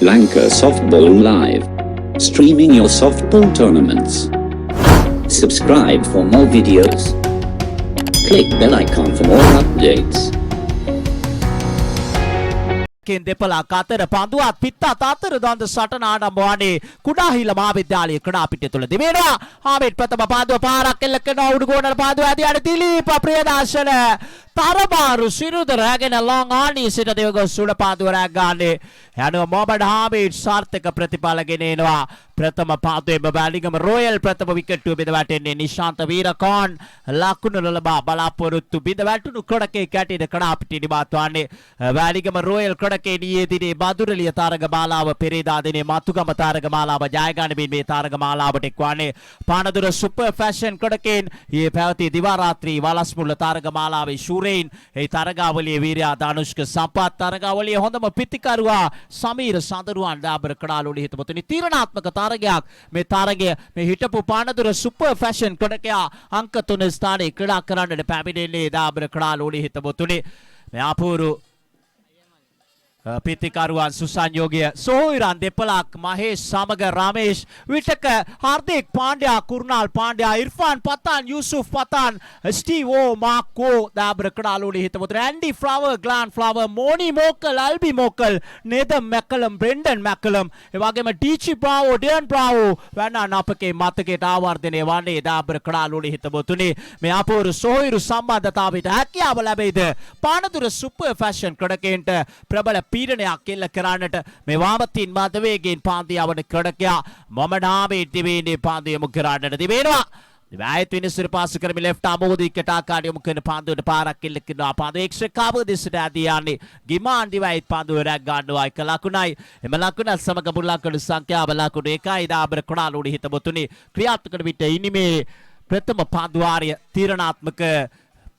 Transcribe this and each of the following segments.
Lanka Softball Live. Streaming your softball tournaments. Subscribe for more videos. Click bell icon for more updates. දෙපළක් අතර පන්දුවත් පිත්තත් අතර දන්ද සටන ආරම්භ වන්නේ කුඩාහිල මහාවිද්‍යාලයේ ක්‍රීඩාපිටිය තුල දිවෙනවා. හාමිට් ප්‍රථම පන්දුව පාරක් එල්ල කරන උඩු ගෝනට පන්දුව ඇදියට දිලීප ප්‍රියදර්ශන තරබාරු සිරුද රැගෙන ලොං ආනී සිට දෙවගොස් සුඩ පන්දුව රැග ගන්නේ. යනවා මොහමඩ් හාමිට් සාර්ථක ප්‍රතිඵල ගෙනෙනවා. ප්‍රථම පන්දුවේම බැලිගම රොයල් ප්‍රථම විකට්ටුව බිඳ වැටෙන්නේ නිශාන්ත වීරකෝන් ලකුණු ලබා බලාපොරොත්තු බිඳ වැටුණු ක්‍රඩකේ කැටින ක්‍රීඩාපිටිය නිමාත් වන්නේ බැලිගම රොයල් ක්‍රඩකේ නියේ දිනේ මధుරලිය තාරගමාලාව පෙරේදා දිනේ මතුගම තාරගමාලාව ජයගනිමින් මේ තාරගමාලාවට එක්වන්නේ පානදුර සුපර් ෆැෂන් ක්‍රඩකෙන් ඊයේ පැවති දිවා රාත්‍රී වලස්මුල්ල තාරගමාලාවේ ශූරයින් ඒ තරගාවලියේ වීරයා ධනුෂ්ක සම්පත් තරගාවලියේ හොඳම පිටිකරුවා සමීර සඳරුවන් දාබර කඩාලුලි හිතපොතුනි තීරණාත්මක තරගයක් මේ තරගය මේ හිටපු පානදුර සුපර් ෆැෂන් ක්‍රඩකයා අංක 3 ස්ථානයේ ක්‍රීඩා කරන්නට පැමිණෙන්නේ දාබර කඩාලුලි හිතපොතුනි මේ අපූරු පිතිකරුවන් සුසංයෝගය සෝහිරන් දෙපළක් මහේෂ් සමග රමේෂ් විටක හර්දික් පාණ්ඩයා කුරුණාල් පාණ්ඩයා ඉර්ෆාන් පතාන් යුසුෆ් පතාන් ස්ටීව් ඕ Marco දාබර කඩාලුලි හිතපොතුන Andy flower ග්ලාන් flower මෝනි මොකල් අල්බි මොකල් නෙදම් මැකලම් Brendan මැකලම් එවැගේම ඩීචි බ්‍රාවෝ ඩියන් බ්‍රාවෝ වන්නන් අපගේ මතකයට ආවර්ධනය වන්නේ දාබර කඩාලුලි හිතපොතුනි මේ අපූර්ව සෝහිරු සම්බන්ධතාවයට හැකියාව ලැබෙයිද පානදුර සුපර් ෆැෂන් ක්‍රඩකෙන්ට ප්‍රබල පීඩනයක් එල්ල කරන්නට මේ වාමතින් මදවේගෙන් පාන්දිය යවන ක්‍රඩකයා මොහමඩ් හාමිඩ් දිවයිනේ පාන්දිය යොමු කරන්නට දිවෙනවා. දිවයිත් විනිසුරු පාසු කරමින් ලෙෆ්ට් ආමෝදිකට ආකාරය යොමු කරන පාන්දුවට පාරක් එල්ල කරනවා. පාන්දුව එක්ස්ට්‍රා කවර් දිසට ඇදී යන්නේ ගිමාන් දිවයිත් පාන්දුව රැග් ගන්නවා 1 ලකුණයි. එම ලකුණ සමග මුල් ලකුණු සංඛ්‍යාව ලකුණු 1යි දාබර කොණාලුඩි හිතබොතුනි ක්‍රියාත්මක විට ඉනිමේ ප්‍රථම පාන්දුවාරය තීරණාත්මක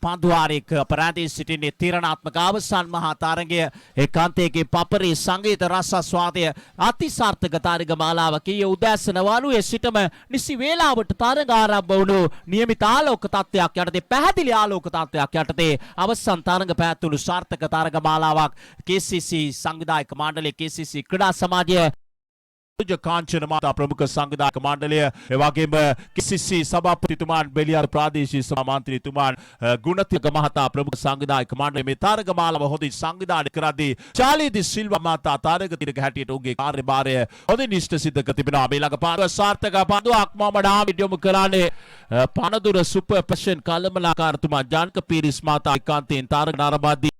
පන්දුවාරයක අපරාධී සිටින්නේ තීරණාත්මක අවසන් මහා තරගය ඒකාන්තයේ පපරි සංගීත රසස්වාදය අතිසාර්ථක තරගමාලාවක ඊයේ උදෑසන වරුවේ සිටම නිසි වේලාවට තරග ආරම්භ වුණු નિયમિત ආලෝක තත්ත්වයක් යටතේ පැහැදිලි ආලෝක තත්ත්වයක් යටතේ අවසන් තරග පැවැත්වුණු සාර්ථක තරගමාලාවක් KCC සංවිධායක මණ්ඩලයේ KCC ක්‍රීඩා සමාජය කාංචන මාතා ප්‍රමුඛ සංවිධායක මණ්ඩලය එවැගේම KCC සභාපතිතුමාන් බෙලියාර ප්‍රාදේශීය සමාමන්ත්‍රීතුමාන් ගුණතිලක මහතා ප්‍රමුඛ සංවිධායක මණ්ඩලය මේ තරගමාලාව හොඳින් සංවිධානය කරද්දී චාලී දි සිල්වා මහතා තරග තිරක හැටියට ඔහුගේ කාර්යභාරය හොඳින් ඉෂ්ට සිද්ධ කර තිබෙනවා. මේ ළඟ පාන්දුව සාර්ථක පන්දුවක් මොහමඩ් හාමිඩ් යොමු කරන්නේ පනදුර සුපර් ෆැෂන් කළමනාකාරතුමා ජානක පීරිස් මහතා ඒකාන්තයෙන් තරග නරඹද්දී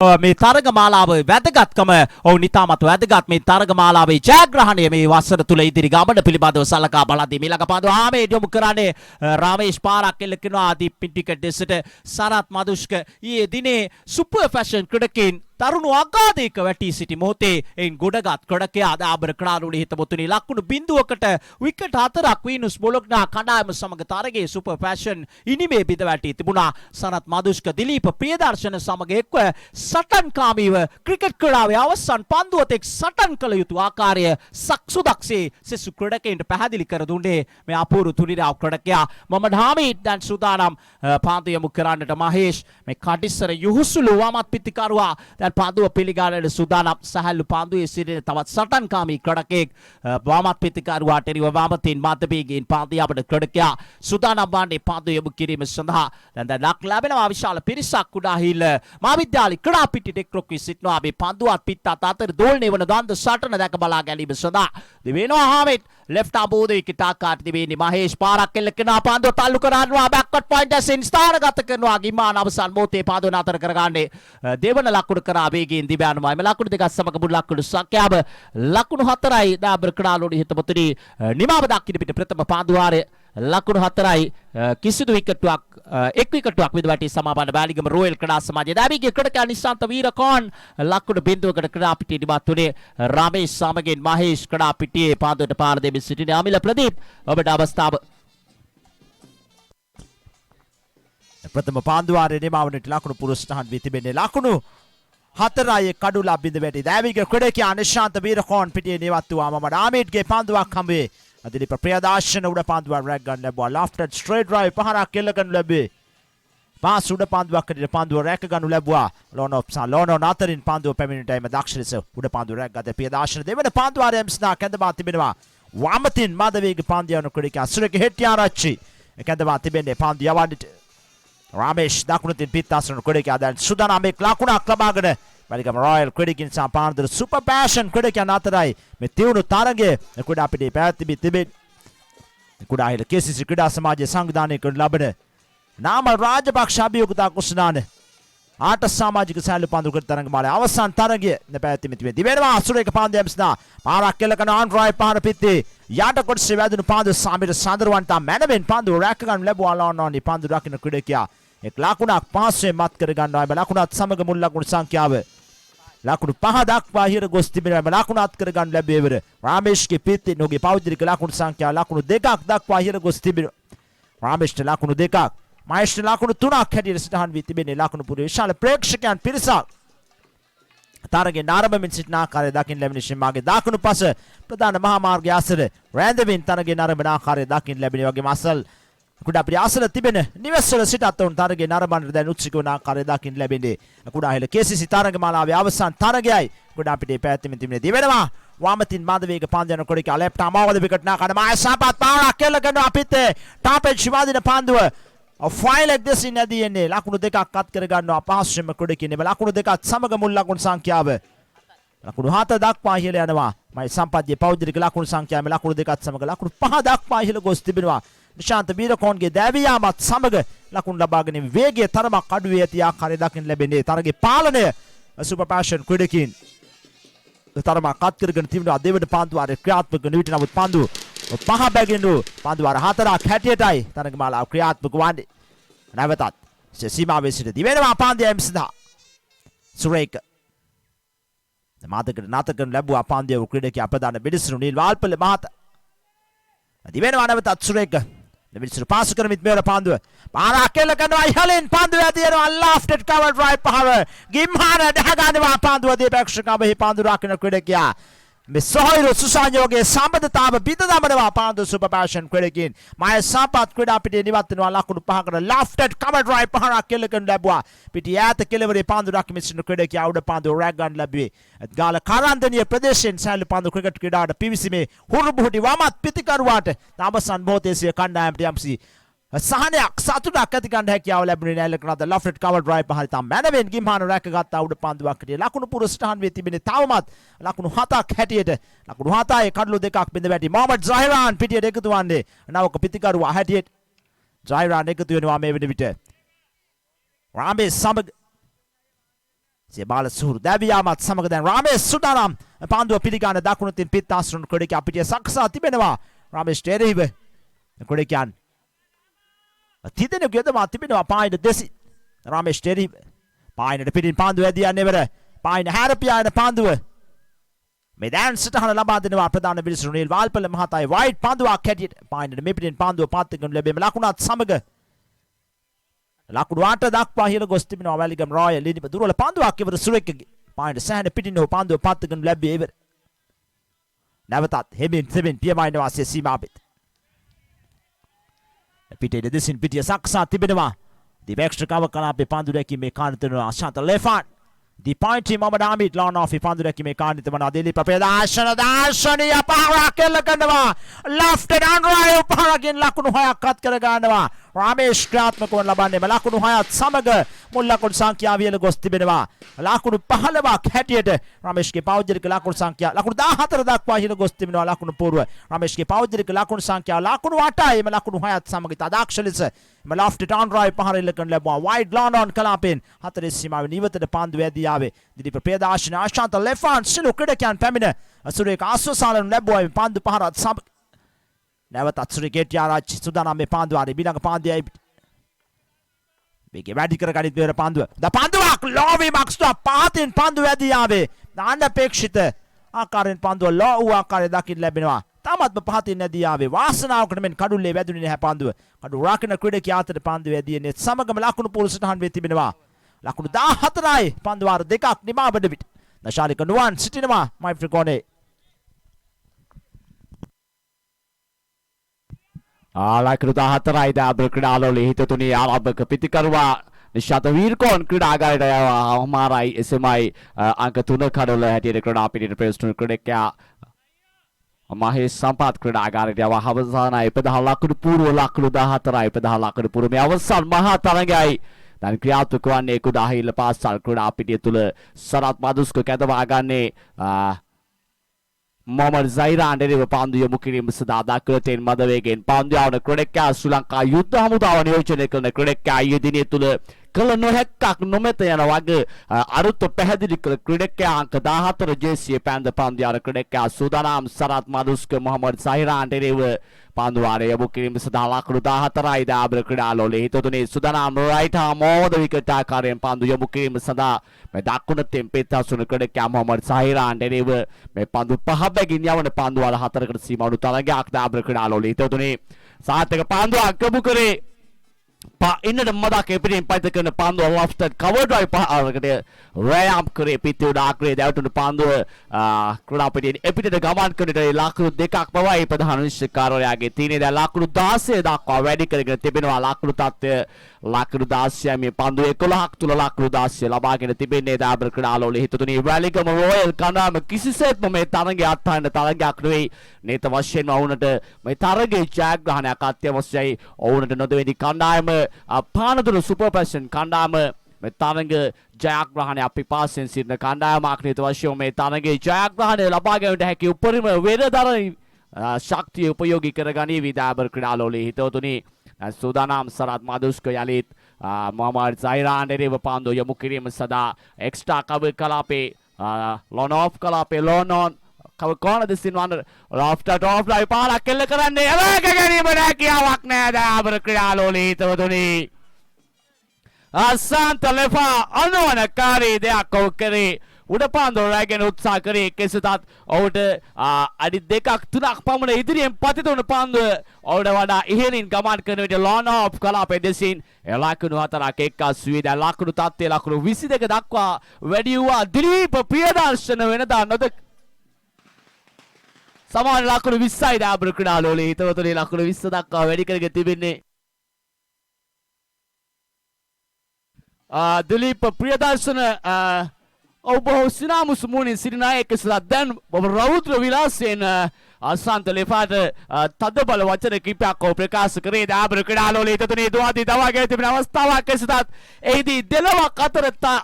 මේ තරගමාලාව වැදගත්කම ඔවුන් ඉතාමත් වැදගත් මේ තරගමාලාවේ ජයග්‍රහණය මේ වසර තුල ඉදිරි ගමන පිළිබඳව සලකා බලද්දී මේ ළඟ පාන්දුව හාමිඩ් යොමු කරන්නේ රමේෂ් පාරක් එල්ල කරනවා දීප්පිටික දෙසට සරත් මදුෂ්ක ඊයේ දිනේ සුපර් ෆැෂන් ක්‍රීඩකෙන් තරුණු අගාධයක වැටී සිටි මොහොතේ එයින් ගොඩගත් ක්‍රඩකයා දාබර කඩාලුලි හිතපොතුනි ලකුණු බිඳුවකට විකට් 4ක් වීනුස් බොලොග්නා කණ්ඩායම සමග තරගයේ සුපර් ෆැෂන් ඉනිමේ බිඳ වැටී තිබුණා. සනත් මදුෂ්ක දිලීප ප්‍රියදර්ශන සමග එක්ව සටන්කාමීව ක්‍රිකට් ක්‍රීඩාවේ අවසන් පන්දුවත් එක් සටන් කළ යුතු ආකාරය සක්සුදක්සේ සෙසු ක්‍රීඩකයන්ට පැහැදිලි කර දුන්නේ මේ අපූර්ව තුනිරාව ක්‍රීඩකයා මොහමඩ් හාමිඩ් දැන් සූදානම් පාන්දු යොමු කරන්නට මහේෂ් මේ කඩිස්සර යුහුසුළු වමත් පිටිකරුවා පාන්දුව පිළිගන්නට සූදානම් සහල්ලු පාන්දුවේ සිටින තවත් සටන්කාමී ක්‍රඩකෙක් වාමත් පිටිකරුවාට එරෙහිව වාමතින් මධ්‍යවේගයෙන් පාන්දුව යවන ක්‍රඩකයා සූදානම් වන්නේ පාන්දුව යොමු කිරීම සඳහා. දැන් ලක් ලැබෙනවා විශාල පිරිසක් කුඩාහිල මහාවිද්‍යාල ක්‍රීඩාපිටියට එක්රොක් වී සිටිනවා. මේ පාන්දුවත් පිටත් අතර දෝලණය වන දන්ද සටන දැක බලා ගැනීම සඳහා දිවෙනවා හාමිඩ් left arm බෝධියකට ආකාරයට දිවෙන්නේ මහේෂ් පාරක් එල්ල කරනවා පාන්දුව තල්ලු කරනවා බැක්වර්ඩ් පොයින්ට් ඇසින් ස්ථානගත කරනවා ගිමාන් අවසන් මොහොතේ පාන්දුව නතර කරගන්නේ දෙවන ලකුණු කරා වේගයෙන් දිව යනවා. එම ලකුණු දෙකක් සමග මුල් ලකුණු සංඛ්‍යාව ලකුණු 4යි දාබර කඩාලුඩි හිතපොතුනි නිමාව දක්ින පිට ප්‍රථම පාන්දුවාරය ලකුණු 4යි කිසිදු විකට්ටුවක් එක් විකට්ටුවක් විද වැටි සමාපන්න බැලිගම රොයල් ක්‍රීඩා සමාජය දාවිගේ ක්‍රීඩකයා නිශාන්ත වීරකෝන් ලකුණු බිඳුවකට ක්‍රීඩා පිටියේ දිවත් උනේ රමේෂ් සමගින් මහේෂ් ක්‍රීඩා පිටියේ පාන්දුවට පාර දෙමින් සිටින අමිල ප්‍රදීප් ඔබට අවස්ථාව ප්‍රථම පාන්දුවාරයේ නිමාවනට ලකුණු පුරස්ථාන වී තිබෙන්නේ ලකුණු 4යි කඩුලා බිඳ වැටි දැවිග ක්‍රීඩකයා නිශාන්ත වීරකෝන් පිටියේ නිවත් වූ මම ඩාමිඩ්ගේ පාන්දුවක් හම්බේ අදිලිප ප්‍රියදාර්ශන උඩ පාන්දුවක් රැග් ගන්න ලැබුවා ලොෆ්ටඩ් ස්ට්‍රේට් ඩ්‍රයිව් පහරක් කෙල්ල කරනු ලැබුවේ පාස් උඩ පාන්දුවක් කඩේ පාන්දුව රැක ගන්නු ලැබුවා ලෝනෝ නතරින් පාන්දුව පැමිණෙන ටයිම දක්ෂ ලෙස උඩ පාන්දුව රැක් ගත ප්‍රියදාර්ශන දෙවන පාන්දුවාරයේ එම්ස්නා කැඳවා තිබෙනවා වමතින් මාදවේග පාන්දියන ක්‍රීඩකයා සුරේක හෙට්ටිආරච්චි කැඳවා තිබෙන්නේ පාන්දු යවන්නට රාමේෂ් දකුණුතින් පිටාසන ක්‍රීඩකයා දැන් සුදානම්ෙක් ලකුණක් ලබාගෙන වැලිගම රොයල් ක්‍රීඩකින් සම්පාදර සුපර් පැෂන් ක්‍රීඩකයන් අතරයි මේ තියුණු තරගයේ කුඩා පිටේ පැවැත්වී තිබෙන්නේ කුඩා හිල KCC ක්‍රීඩා සමාජයේ සංවිධානය කරන ලබන නාමල් රාජපක්ෂ අභියෝගතා කුසනාන ආට සමාජික සැලු පන්දු කර තරඟ මාලේ අවසන් තරගය පැවැත්වී තිබෙනවා දිවෙනවා අසුරේක පාන්දු එම්ස්නා පාරක් කෙල කරන ආන්ඩ්‍රොයි පාන පිටේ යට කොටසේ වැදුණු පාන්දු සාමිර සඳරවන්ට මැනවෙන් පාන්දු රැක ගන්න ලැබුවා ලෝනෝනි පාන්දු රකින්න ක්‍රීඩකයා එක් ලකුණක් පාස්සේ මත් කර ගන්නවා එම ලකුණත් සමග මුල් ලකුණු සංඛ්‍යාව ලකුණු 5 දක්වා ඉහළ ගොස් තිබෙනවා එම ලකුණු අත් කර ගන්න ලැබෙවර රාමේෂ්ගේ පිටින් ඔහුගේ පෞද්ගලික ලකුණු සංඛ්‍යාව ලකුණු 2ක් දක්වා ඉහළ ගොස් තිබෙනවා රාමේෂ්ට ලකුණු 2ක් මහේෂ්ට ලකුණු 3ක් හැටියට සටහන් වී තිබෙන්නේ ලකුණු පුරේ විශාල ප්‍රේක්ෂකයන් පිරිසක් තරගේ නාරඹමින් සිටින ආකාරය දකින්න ලැබෙන ශිමාගේ දකුණු පස ප්‍රධාන මහා මාර්ගය අසර රැඳෙමින් තරගේ නරඹන ආකාරය දකින්න ලැබෙන වගේම අසල් කුඩා පිටි අසල තිබෙන නිවෙස්වල සිටත් උන් තරගේ නරඹන දැන් උත්සුක වන ආකාරය දකින්න ලැබෙන්නේ කුඩා හිල KCC තරගමාලාවේ අවසන් තරගයයි කුඩා පිටේ පැවැත්මෙන් තිබෙන දිවෙනවා වාමතින් මාදවේග පාන්දයන ක්‍රීඩකයා ලෙෆ්ට් අමාවද විකට් නාකන මාය සම්පත් පාරක් කෙල්ල කරන අපිට ටාපෙන් ශිවාදින පාන්දුව ෆයිලක් දෙසින් නැදීන්නේ ලකුණු 2ක් අත් කර ගන්නවා පහසුවෙන්ම ක්‍රීඩකින් මේ ලකුණු 2ත් සමග මුල් ලකුණු සංඛ්‍යාව ලකුණු 7 දක්වා ඉහළ යනවා මයි සම්පත්ගේ පෞද්ගලික ලකුණු සංඛ්‍යාව මේ ලකුණු 2ත් සමග ලකුණු 5 දක්වා ඉහළ ගොස් තිබෙනවා නිශාන්ත වීරකෝන්ගේ දැවියාමත් සමග ලකුණු ලබාගෙන වේගය තරමක් අඩු වී ඇති ආකාරය දකින්න ලැබෙන්නේ තරගේ පාලනය සුපර් පැෂන් ක්‍රීඩකින් තරමක් අත් කරගෙන තිබෙනවා දෙවන පාන්දුවාරයේ ක්‍රියාත්මක නිවිට නමුත් පාන්දු 5 බැගිනු පාන්දුවාර 4ක් හැටියටයි තරගමාලාව ක්‍රියාත්මක වන්නේ නැවතත් සීමාවේ සිට දිවෙනවා පාන්දිය එම්ස්දා සුරේක මාතකට නාතකන් ලැබුවා පාන්දිය ක්‍රීඩකයා ප්‍රධාන බිඩිසුරු නිල් වාල්පල මහතා දිවෙනවා නැවතත් සුරේක දෙවිසුරු පාස් කරමින් මෙවර පාන්දුව පාරක් කෙල කරනවා ඉහලින් පාන්දුව ඇදිනවා ලොෆ්ටඩ් කවර් ඩ්‍රයිව් පහර ගිම්හාන දහගන්නවා පාන්දුව දීපක්ෂකව පාන්දුව රකින්න ක්‍රීඩකයා මේ සොහයිරු සුසාන්‍යෝගේ සම්බන්ධතාව බිඳ දමනවා පාන්දු සුපර් පැෂන් ක්‍රීඩකින් මය සම්පත් ක්‍රීඩා පිටියේ නිවත් වෙනවා ලකුණු 5කට ලොෆ්ටඩ් කවර් ඩ්‍රයිව් පහරක් කෙල කරන ලැබුවා පිටිය ඈත කෙළවරේ පාන්දු රකිමින් සිටින ක්‍රීඩකයා උඩ පාන්දු රැග් ගන්න ලැබුවේ ගාල කරන්දනිය ප්‍රදේශයෙන් සැලු පාන්දු ක්‍රිකට් ක්‍රීඩාවට පිවිසීමේ හුරුබුහුටි වමත් පිතිකරුවාට අවසන් මොහොතේ සිය කණ්ඩායමට යම්සි සහනයක් සතුටක් ඇති ගන්න හැකියාව ලැබුණේ නැහැ ලකනද ලොෆ්ටඩ් කවර් ඩ්‍රයිව් පහර තම මැනවෙන් ගිම්හාන රැකගත්තා උඩ පාන්දුවක් හිටියේ ලකුණු පුරස්ථාන වේ තිබෙන්නේ තවමත් ලකුණු 7ක් හැටියට ලකුණු 7යි කඩලු 2ක් බිඳ වැටි මොහමඩ් ජහිරාන් පිටියට එකතු වන්නේ නවක පිතිකරුවා හැටියට ජහිරාන් එකතු වෙනවා මේ වෙන විට රාමේ සමග සියබාල සුහුරු දැවියාමත් සමග දැන් රාමේ සුදානම් පාන්දුව පිළිගන්න දකුණුතින් පිටාසුන් ක්‍රීඩකයා පිටිය සක්සා තිබෙනවා රාමේ ස්ටේරිව ක්‍රීඩකයන් තිදෙනෙකු යදවා තිබෙනවා පායින දෙසි රාමේෂ් ටෙරි පායිනට පිටින් පාන්දුව ඇදී යන්නේ වෙර පායින හැරපියා යන පාන්දුව මේ දැන් සටහන ලබා දෙනවා ප්‍රධාන බිරිසුරු නිල් වාල්පල මහතායි වයිට් පාන්දුවක් හැටියට පායිනට මේ පිටින් පාන්දුව පාත් කරනු ලැබෙම ලකුණත් සමග ලකුණු 8 දක්වා ඉහළ ගොස් තිබෙනවා වැලිගම රොයල් ලිනිප දුරවල පාන්දුවක් ඉවර සුරෙක්ගේ පායිනට සෑහෙන පිටින් පාන්දුව පාත් කරනු ලැබුවේ ඉවර නැවතත් හෙමින් පියමයින වාසිය සීමාවෙත් පිටේ දෙසින් පිටිය සක්සා තිබෙනවා දිවැක්ෂකව කලාපේ පාන්දු රැකීමේ කාර්යතන අශාන්ත ලෙෆාන් දී පොයින්ට් මොහමඩ් ආමිඩ් ලෝන් ඔෆ් පාන්දු රැකීමේ කාර්යතන අදෙලි ප්‍රපේදාශනීය පහරක් කෙල්ල කරනවා ලෙෆ්ට් අන්රායෝ පහරකින් ලකුණු 6ක් අත් කර ගන්නවා රාමේෂ් ක්‍රියාත්මක වන ලබන්නේ ලකුණු 6ත් සමග මුල් ලකුණු සංඛ්‍යාව වියල ගොස් තිබෙනවා ලකුණු 15ක් හැටියට රාමේෂ්ගේ පෞද්ගලික ලකුණු සංඛ්‍යාව ලකුණු 14 දක්වා ඉහළ ගොස් තිබෙනවා ලකුණු පූර්ව රාමේෂ්ගේ පෞද්ගලික ලකුණු සංඛ්‍යාව ලකුණු 8යි මේ ලකුණු 6ත් සමග තදාක්ෂ ලෙස මේ ලොෆ්ට් අන්රායෝ පහර ඉල්ල කරන ලැබුවා වයිඩ් ලොන්ඩන් කලාපෙන් හතරේ සීමාවේ නිවතට පාන්දු ඇදී ආවේ දිලිප ප්‍රේදාශන ආශාන්ත ලෙෆාන් සිලු ක්‍රීඩකයන් පැමිණ අසුරේක ආස්වසාලන ලැබුවා මේ පාන්දු පහරත් සමග නැවතත් සුරිකේට් යාරාච් සුදානම් මේ පාන්දුවාරේ ඊළඟ පාන්දියයි මේකේ වැඩි කර ගනිත් මෙවර පාන්දුව ද පාන්දුවක් ලෝවි මක්ස්ට පාතින් පාන්දුව ඇදී ආවේ දාන්න අපේක්ෂිත ආකාරයෙන් පාන්දුව ලෝ වූ ආකාරය දකින්න ලැබෙනවා තාමත්ම පහතින් නැදී ආවේ වාසනාවකට මෙන් කඩුල්ලේ වැදුනේ නැහැ පන්දුව. කඩු රාකන ක්‍රීඩකයා අතර පන්දුව ඇදීනේ සමගම ලකුණු පූල් සටහන් වෙ තිබෙනවා. ලකුණු 14යි පන්දු වාර දෙකක් නිමාවඩ විට. නශාලික නුවන් සිටිනවා මයිෆ්‍රි කෝනේ. ලකුණු 14යි දාබ්‍ර ක්‍රීඩාලෝලේ හිතතුනේ ආරම්භක පිටිකරුවා නිශාත වීරකෝන් ක්‍රීඩාගාරයට අමාරයි එසමයි අංක 3 කඩවල හැටියට ක්‍රීඩා පිටියට ප්‍රේස්තුන ක්‍රීඩකයා මහේෂ් සම්පත් ක්‍රීඩාගාරයට යව අවසානයි 11 ලකුණු පූර්ව ලකුණු 14යි 11 ලකුණු පූර්ව මේ අවසන් මහා තරගයයි දැන් ක්‍රියාත්මක වන්නේ කුඩාහිල්ල පාසල් ක්‍රීඩා පිටිය තුල සරත් මදුස්ක කැඳවා ගන්නේ මොහමඩ් සයිරාන් දෙව පන්දු යොමු කිරීම සඳහා දක්වන මද වේගෙන් පන්දු යවන ක්‍රීඩකයා ශ්‍රී ලංකා යුද්ධ හමුදාව නියෝජනය කරන ක්‍රීඩකයා ඊයේ දිනේ තුල කල නොහැක්කක් නොමැත යන වගේ අරුත් පැහැදිලි කළ ක්‍රීඩකයා අංක 14 ජේසියේ පැන්ද පන්දු යවන ක්‍රීඩකයා සූදානම් සරත් මදුස්ක මොහමඩ් සයිරාන් දෙව පන්දු වාරය යොමු කිරීම සඳහා ලකුණු 14යි දාබ්‍ර ක්‍රීඩාලෝලේ හිතතුනේ සූදානම් රයිට් ආමෝද විකට් ආකාරයෙන් පන්දු යොමු කිරීම සඳහා මේ දකුණ තෙම්පෙත් අසුන ක්‍රීඩකයා මොහමඩ් සයිරාන් දෙව මේ පන්දු පහ බැගින් යවන පන්දු වල 4කට සීමා වුණු තරගයක් දාබ්‍ර ක්‍රීඩාලෝලේ හිතතුනේ සාර්ථක පන්දුවක් ගමු කරේ ඉන්නට මදක් එපිටින් පයිත කරන පන්දුව ලොෆ්ටඩ් කවර් ඩ්‍රයිව් පහරකට රෑම් කරේ පිටු ඩාක්‍රේ දැවටුණු පන්දුව ක්‍රීඩා පිටින් එපිටට ගමන් කරනට ලකුණු දෙකක් පවයි ප්‍රධාන විශ්කාරයාගේ තියෙන දැන් ලකුණු 16 දක්වා වැඩි කරගෙන තිබෙනවා ලකුණු තත්ත්වය ලකුණු 16 මේ පන්දුව 11ක් තුල ලකුණු 16 ලබාගෙන තිබෙන්නේ දාබ්‍ර ක්‍රීඩාලෝලේ හිතතුනේ වැලිගම රොයල් කණ්ඩායම කිසිසේත්ම මේ තරගය අත්හරින තරගයක් නෙවෙයි නේත වශයෙන්ම වුණට මේ තරගයේ ජයග්‍රහණයක් අත්‍යවශ්‍යයි වුණට නොදෙවෙනි කණ්ඩායම පානදුර සුපර් පැෂන් කණ්ඩායම මේ තරග ජයග්‍රහණය අපිපාසෙන් සිටින කණ්ඩායමක් නේත වශයෙන් මේ තරගයේ ජයග්‍රහණය ලබා ගැනීමට හැකි උපරිම වේරදරයි ශක්තිය උපයෝගී කරගනීවි දාබ්‍ර ක්‍රීඩාලෝලේ හිතවතුනි සූදානම් සරත් මදුස්ක යලිත් මොහමඩ් සයිරාන් දෙව පන්දු යොමු කිරීම සඳහා එක්ස්ට්‍රා කවර් කලාපේ ලොන් ඔෆ් කලාපේ ලොන් ඔන් කව කොනද සින්වන්න ලොෆ්ටඩ් ඔෆ් ලයි පාරක් කෙල්ල කරන්නේ එවක ගැනීම හැකියාවක් නෑ දාබ්‍ර ක්‍රීඩාලෝලේ හිතවතුනි අසන්ත ලෙෆා අනුවනකාරී දෙයක් ඔව් කරේ උඩ පාන්දර රැගෙන උත්සාහ කරේ කෙසේතත් ඔහුට අඩි දෙකක් තුනක් පමණ ඉදිරියෙන් පතිත වුණ පන්දුව ඔහුට වඩා ඉහළින් ගමන් කරන විට ලොන් ඔෆ් කලාපේ දෙසින් ලකුණු 4ක් එක්කස් වී දැන් ලකුණු තත්ත්වය ලකුණු 22 දක්වා වැඩි වූවා දිලීප ප්‍රියදර්ශන වෙනදා නොදක සමාන ලකුණු 20යි දාබ්‍ර ක්‍රීඩාලෝලේ හිතවතුනේ ලකුණු 20 දක්වා වැඩි කරගෙන තිබෙන්නේ දිලීප ප්‍රියදර්ශන ඔබ සිනාමුසු මුණින් සිටින අය කෙසේද දැන් රෞද්‍ර විලාසයෙන් අසන්ත ලෙෆාට තද බල වචන කිහිපයක් ප්‍රකාශ කරේ දාබ්‍ර ක්‍රීඩාලෝලේ හිතතුනේ දුවදී දවාගෙන තිබෙන අවස්ථාවක් කෙසේද එහිදී දෙලොවක්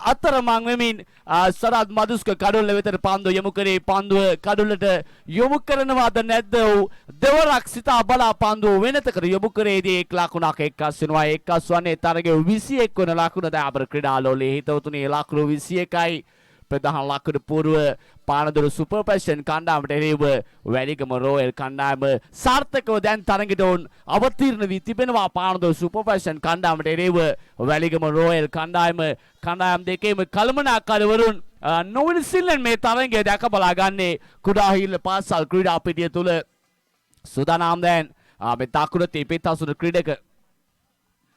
අතරමං වෙමින් සරත් මදුස්ක කඩුල්ල වෙතට පන්දුව යොමු කරේ පන්දුව කඩුල්ලට යොමු කරනවාද නැද්ද දෙවරක් සිතා බලා පන්දුව වෙනතකට යොමු කරේදී එක් ලකුණක් එක්කස් වෙනවා එක්කස් වන්නේ තරගයේ 21 වන ලකුණ දාබ්‍ර ක්‍රීඩාලෝලේ හිතතුනේ ලකුණු 21යි ප්‍රධාන ලකුණු පූර්ව පානදුර සුපර් පැෂන් කණ්ඩායමට එරෙහිව වැලිගම රොයල් කණ්ඩායම සාර්ථකව දැන් තරගයට අවතීර්ණ වී තිබෙනවා පානදුර සුපර් පැෂන් කණ්ඩායමට එරෙහිව වැලිගම රොයල් කණ්ඩායම් දෙකේම කළමනාකරුවරුන් නොවන සිල්ලෙන් මේ තරගය දැක බලා ගන්නේ කුඩාහිල්ල පාසල් ක්‍රීඩා පිටිය තුල සූදානම් දැන් මේ දකුණ තීපිත අසුන ක්‍රීඩක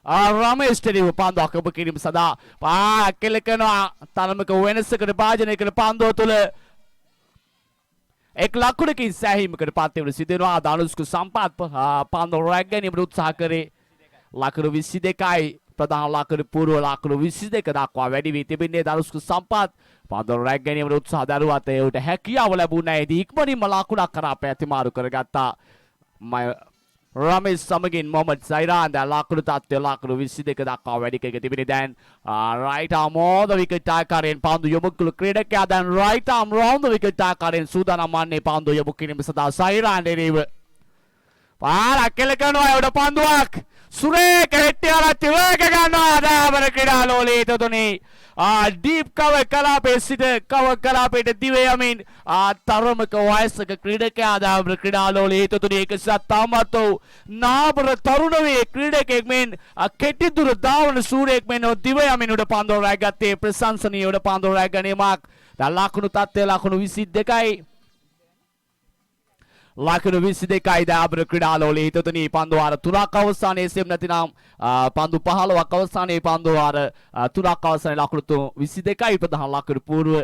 රමේෂ් ටෙලිව පන්දු අකබ කිරීම සඳහා කෙල කරනවා තරමක වෙනසකට භාජනය කරන පන්දුව තුළ එක් ලකුණකින් සෑහීමකට පත් වෙන සිදුවෙනවා ධනුෂ්ක සම්පත් පන්දුව රැග ගැනීමට උත්සාහ කරේ ලකුණු 22යි ප්‍රධාන ලකුණු පූර්ව ලකුණු 22 දක්වා වැඩි වී තිබෙන්නේ ධනුෂ්ක සම්පත් පන්දුව රැග ගැනීමට උත්සාහ දරුවත් ඒකට හැකියාව ලැබුණේ නැහැ ඉක්මනින්ම ලකුණක් කරා පැතිමාරු කරගත්තා රමේෂ් සමගින් මොහමඩ් සයිරාන් දැන් ලකුණු තත්ත්වය ලකුණු 22 දක්වා වැඩි කරගෙන තිබෙන්නේ දැන් රයිට් ආම් රවුන්ඩ් විකට් ආකාරයෙන් පන්දු යොමු කළ ක්‍රීඩකයා දැන් රයිට් ආම් රවුන්ඩ් විකට් ආකාරයෙන් සූදානම් වන්නේ පන්දු යොමු කිරීම සඳහා සයිරාන් දෙනීව පාරක් කෙල කරනවා උඩ පන්දුවක් සුරේක හෙට්ටියාරච්චි වේග ගන්නවා දාබ්‍ර ක්‍රීඩාලෝලේ හිතතුනේ ඩීප් කවර් කලාපේ සිට කවර් කලාපේට දිව යමින් තරමක වයසක ක්‍රීඩකයා දාබ්‍ර ක්‍රීඩාලෝලේ හිතතුනේ එකසත් තාමත් නාබර තරුණ වේ ක්‍රීඩකෙක් මෙන් කෙටි දුර දාවන සූරයෙක් මෙන් දිව යමින් උඩ පන්දුව රැගත්තේ ප්‍රශංසනීය උඩ පන්දුව රැග ගැනීමක් දැන් ලකුණු තත්ත්වය ලකුණු 22යි ලකුණු 22යි දාබර ක්‍රීඩාලෝලී හිතතුනි පන්දු වාර 3ක් අවසානයේ සෙම් නැතිනම් පන්දු 15ක් අවසානයේ පන්දු වාර 3ක් අවසානයේ ලකුණු 22යි ප්‍රධාන ලකුණු පූර්ව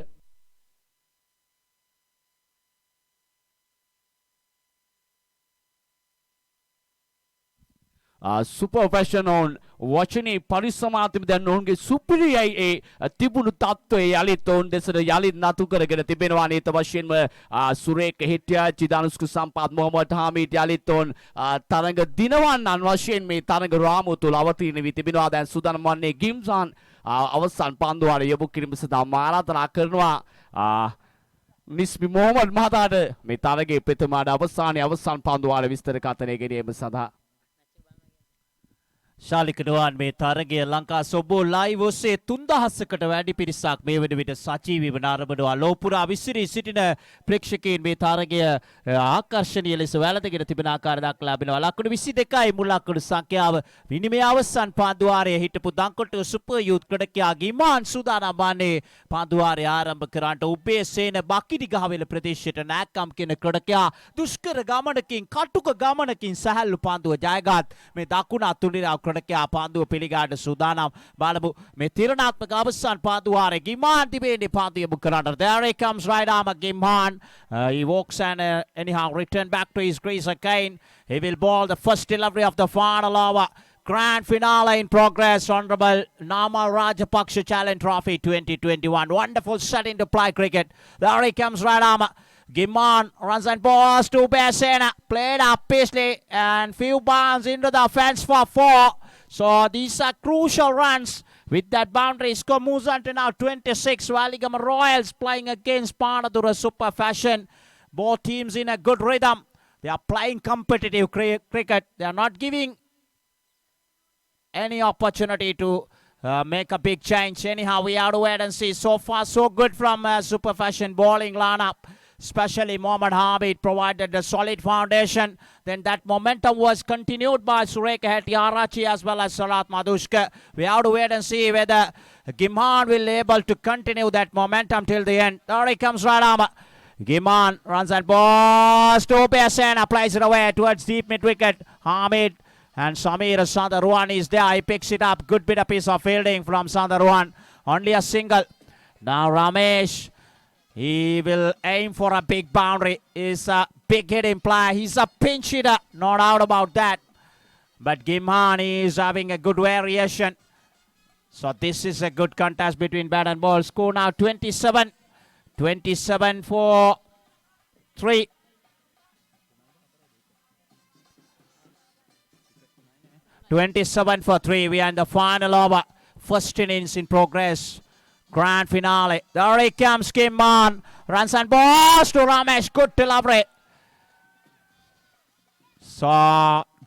super fashion on වචනේ පරිසමාතිම දැන් ඔවුන්ගේ සුපිරියයි ඒ තිබුණු තත්ත්වයේ යලිත් ඔවුන් දෙසට යලිත් නතු කරගෙන තිබෙනවා නේද වශයෙන්ම සුරේක හිටියා චිදානුස්ක සම්පත් මොහමඩ් හාමිඩ් යලිත් ඔවුන් තරඟ දිනවන්නන් වශයෙන් මේ තරඟ රාමුව තුළ අවතීර්ණ වී තිබෙනවා දැන් සූදානම් වන්නේ ගිම්සන් අවසන් පන්දු වාරය යොමු කිරීම සඳහා ආරාධනා කරනවා නිස්මි මොහමඩ් මහතාට මේ තරගයේ ප්‍රථමාර්ධ අවසානයේ අවසන් පන්දු වාරය විස්තර කතනය කිරීම සඳහා ශාලිකඩුවන් මේ තරගය ලංකා සොබෝ ලයිව් ඔස්සේ 3000කට වැඩි පිරිසක් මේ වන විට සජීවීව නරඹනවා. ලෝපුරා විසිරී සිටින ප්‍රේක්ෂකයන් මේ තරගය ආකර්ෂණීය ලෙස වැළඳගෙන තිබෙන ආකාරය දක්ලා ලැබෙනවා. ලකුණු 22යි මුල් ලකුණු සංඛ්‍යාව. විනිමය අවසන් පාන්දුවාරයේ හිටපු දංකොට්ටුව සුපර් යූත් ක්‍රීඩකයා ගිමාන් සූදානම් වන්නේ පාන්දුවාරය ආරම්භ කරන්නට. උබේ සේන බකිඩි ගහවෙල ප්‍රදේශයට නෑකම් කියන ක්‍රීඩකයා දුෂ්කර ගමනකින් කටුක ගමනකින් සැහැල්ලු පාන්දුව ජයගත් මේ දකුණ අතුලිරා ක්‍රීඩකයා පාන්දුව පිළිගන්න සූදානම්. බලමු මේ තීරණාත්මක අවසන් පාන්දුවාරයේ ගිමාන් තිබෙන්නේ පාන්දුව යොමු කරන්නට. There he comes right arm Gimhan. He walks and anyhow return back to his crease again. He will ball the first delivery of the final over. Grand finale in progress. Honorable Nama Rajapaksha Challenge Trophy 2021. Wonderful set into play cricket. There he comes right arm. Gimman runs and balls to Besena. Played up Paisley and few bounds into the fence for 4. So these are crucial runs. With that boundary, score moves on to now 26. Waligama Royals playing against Panadura Super Fashion. Both teams in a good rhythm. They are playing competitive cricket. They are not giving any opportunity to make a big change. Anyhow, we have to wait and see. So far, so good from Super Fashion bowling lineup. Especially Mohammad Hamid provided a solid foundation. Then that momentum was continued by Sureka Hetiarachi as well as Salat Madushka. We have to wait and see whether Gimhan will be able to continue that momentum till the end. There he comes right arm. Gimhan runs and balls to Besena, plays it away towards deep mid wicket. Hamid and Samir Sandaruan is there. He picks it up. Good bit of piece of fielding from Sandaruan. Only a single. Now Ramesh. He will aim for a big boundary. It's a big hit in play. He's a pinch hitter. No doubt about that. But Gimhan is having a good variation. So this is a good contest between bat and ball. Score now 27. 27 for 3. We are in the final over. First innings in progress. Grand finale. There he comes, Gimman. Runs and balls to Ramesh. Good delivery. So,